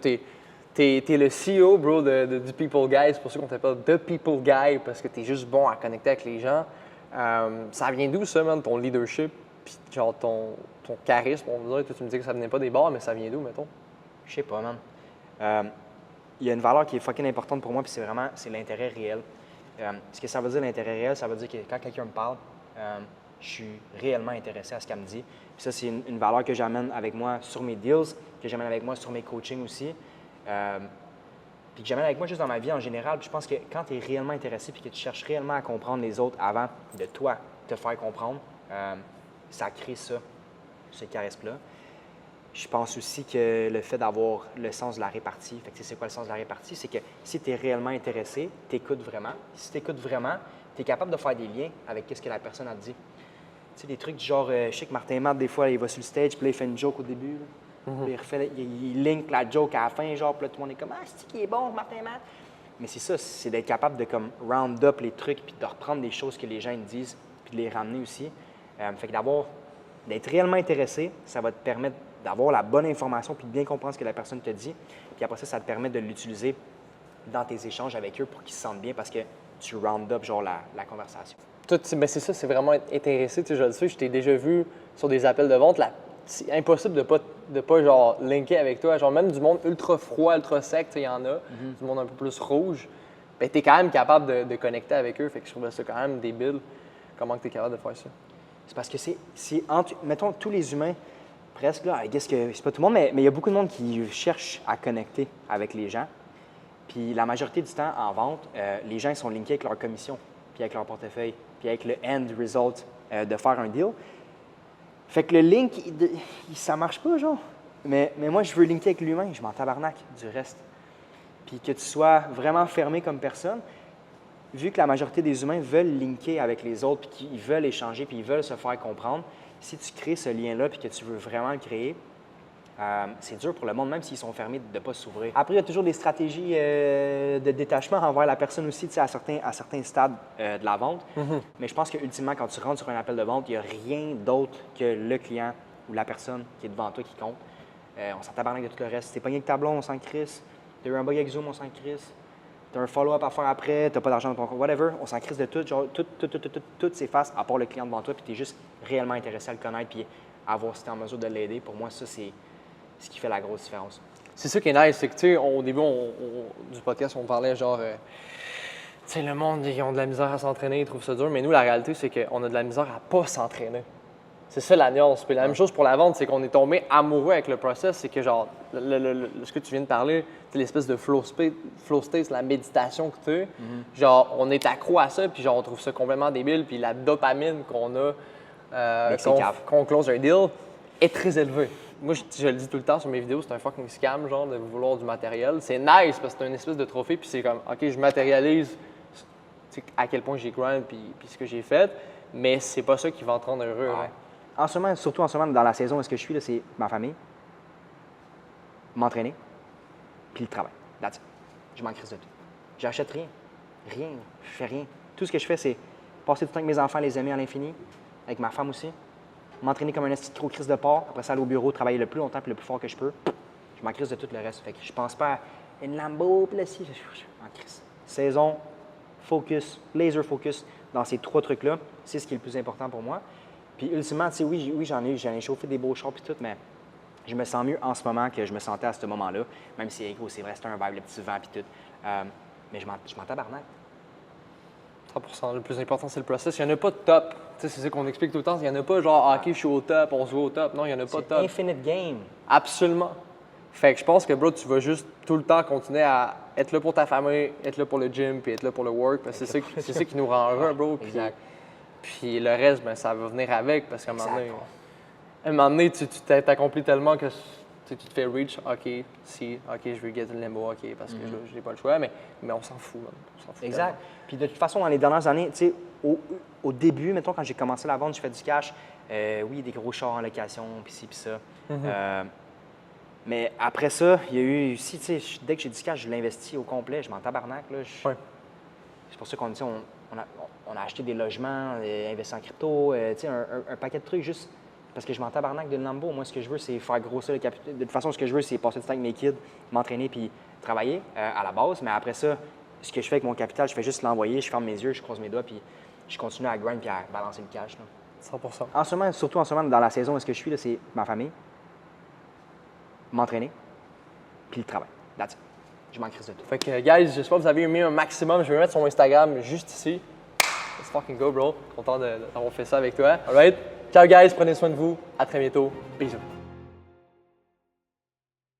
t'es le CEO, bro, du People Guy. C'est pour ça qu'on t'appelle The People Guy, parce que t'es juste bon à connecter avec les gens. Ça vient d'où, ça, man, ton leadership, puis genre ton charisme, on va dire? Toi, tu me dis que ça venait pas des bars, mais ça vient d'où, mettons? Je sais pas, man. Il y a une valeur qui est fucking importante pour moi, puis c'est l'intérêt réel. Ce que ça veut dire, l'intérêt réel, ça veut dire que quand quelqu'un me parle, je suis réellement intéressé à ce qu'elle me dit. Puis ça, c'est une valeur que j'amène avec moi sur mes deals, que j'amène avec moi sur mes coachings aussi, puis que j'amène avec moi juste dans ma vie en général. Puis je pense que quand tu es réellement intéressé puis que tu cherches réellement à comprendre les autres avant de toi te faire comprendre, ça crée ça, ce charisme-là. Je pense aussi que le fait d'avoir le sens de la répartie, fait que c'est quoi le sens de la répartie? C'est que si tu es réellement intéressé, tu écoutes vraiment. Si tu écoutes vraiment, tu es capable de faire des liens avec ce que la personne a dit. Tu sais, des trucs du genre, je sais que Martin Matt, des fois, il va sur le stage, puis là, il fait une joke au début. Puis il link la joke à la fin, genre, puis là, tout le monde est comme « Ah, c'est qui est bon, Martin Matt? » Mais c'est ça, c'est d'être capable de comme round up les trucs, puis de reprendre des choses que les gens disent, puis de les ramener aussi. Fait que d'être réellement intéressé, ça va te permettre d'avoir la bonne information puis de bien comprendre ce que la personne te dit. Puis après ça te permet de l'utiliser dans tes échanges avec eux pour qu'ils se sentent bien parce que tu round up genre la conversation. Ben c'est ça, c'est vraiment être intéressé. Tu sais, je le sais, je t'ai déjà vu sur des appels de vente. C'est impossible de pas genre linker avec toi. Genre même du monde ultra froid, ultra sec, il y en a. Du monde un peu plus rouge. Ben tu es quand même capable de connecter avec eux. Fait que je trouve ça quand même débile. Comment tu es capable de faire ça? C'est parce que mettons, tous les humains, presque, là, c'est pas tout le monde, mais il y a beaucoup de monde qui cherche à connecter avec les gens. Puis la majorité du temps, en vente, les gens ils sont linkés avec leur commission, puis avec leur portefeuille, puis avec le end result de faire un deal. Fait que le link, ça marche pas, genre. Mais moi, je veux linker avec l'humain, je m'en tabarnak du reste. Puis que tu sois vraiment fermé comme personne, vu que la majorité des humains veulent linker avec les autres, puis qu'ils veulent échanger, puis ils veulent se faire comprendre, si tu crées ce lien-là, puis que tu veux vraiment le créer, c'est dur pour le monde, même s'ils sont fermés, de ne pas s'ouvrir. Après, il y a toujours des stratégies de détachement envers la personne aussi, à certains stades de la vente. Mais je pense qu'ultimement, quand tu rentres sur un appel de vente, il n'y a rien d'autre que le client ou la personne qui est devant toi qui compte. On s'en tabarnak de tout le reste. Si t'es pogné avec ta blonde, on s'en crisse. T'as eu un bug avec Zoom, on s'en crisse. T'as un follow-up à faire après, t'as pas d'argent dans ton compte, whatever. On s'en crisse de tout. Genre, tout s'efface à part le client devant toi, puis t'es juste réellement intéressé à le connaître, puis à voir si t'es en mesure de l'aider. Pour moi, ça, c'est ce qui fait la grosse différence. C'est ça qui est nice, c'est que, tu sais, au début du podcast, on parlait genre, tu sais, le monde, ils ont de la misère à s'entraîner, ils trouvent ça dur, mais nous, la réalité, c'est qu'on a de la misère à pas s'entraîner. C'est ça la nuance. Puis la même chose pour la vente, c'est qu'on est tombé amoureux avec le process, c'est que, genre, ce que tu viens de parler, c'est l'espèce de flow state, la méditation que tu as. Genre, on est accro à ça, puis genre, on trouve ça complètement débile, puis la dopamine qu'on a qu'on close un deal est très élevée. Moi, je le dis tout le temps sur mes vidéos, c'est un fucking scam, genre, de vouloir du matériel. C'est nice parce que c'est une espèce de trophée, puis c'est comme, OK, je matérialise à quel point j'ai grind puis ce que j'ai fait, mais c'est pas ça qui va te rendre heureux. Ouais. En ce moment, surtout en ce moment, dans la saison, ce que je suis, là, c'est ma famille, m'entraîner, puis le travail. That's it. Je m'en crisse de tout. J'achète rien. Rien. Je fais rien. Tout ce que je fais, c'est passer du temps avec mes enfants, les aimer à l'infini, avec ma femme aussi, m'entraîner comme un esti de gros crise de porc, après ça aller au bureau, travailler le plus longtemps puis le plus fort que je peux. Je m'en crisse de tout le reste. Fait que je pense pas à une Lambo, puis là, si, je m'en crisse. Saison, focus, laser focus dans ces 3 trucs-là, c'est ce qui est le plus important pour moi. Puis ultimement, tu sais, oui, j'en ai chauffé des beaux chars puis tout, mais je me sens mieux en ce moment que je me sentais à ce moment-là, même si c'est vrai, c'était un vibe, le petit vent puis tout. Mais je m'en tabarnak. 100%. Le plus important, c'est le process. Il n'y en a pas de top. Tu sais, c'est ça qu'on explique tout le temps. Il n'y en a pas genre, OK, je suis au top, on se voit au top. Non, il n'y en a pas de top. C'est infinite game. Absolument. Fait que je pense que, bro, tu vas juste tout le temps continuer à être là pour ta famille, être là pour le gym, puis être là pour le work. Parce que c'est ça qui nous rend heureux, bro. Exact. Puis le reste, ben, ça va venir avec parce qu'à un moment donné, tu t'accomplis tellement que tu te fais reach, OK, je veux get une limo, OK, parce que là, j'ai pas le choix, mais on s'en fout, man. On s'en fout Exact. tellement. Puis de toute façon, dans les dernières années, tu sais, au début, mettons, quand j'ai commencé la vente, je fais du cash. Oui, des gros chars en location, puis ci, puis ça. Mais après ça, il y a eu aussi, tu sais, dès que j'ai du cash, je l'investis au complet. Je m'en tabarnak, là. C'est pour ça qu'on dit, on a acheté des logements, investi en crypto, tu sais, un paquet de trucs juste parce que je m'en tabarnak d'une Lambo. Moi, ce que je veux, c'est faire grossir le capital. De toute façon, ce que je veux, c'est passer du temps avec mes kids, m'entraîner puis travailler à la base. Mais après ça, ce que je fais avec mon capital, je fais juste l'envoyer, je ferme mes yeux, je croise mes doigts puis je continue à grind puis à balancer le cash. Là. 100%. En ce moment, surtout en ce moment, dans la saison, ce que je suis, là, c'est ma famille, m'entraîner puis le travail. That's it. Je m'en crisse de tout. Fait que, guys, j'espère que vous avez aimé un maximum. Je vais mettre sur mon Instagram juste ici. Let's fucking go, bro. Content d'avoir fait ça avec toi. All right? Ciao, guys. Prenez soin de vous. À très bientôt. Bisous.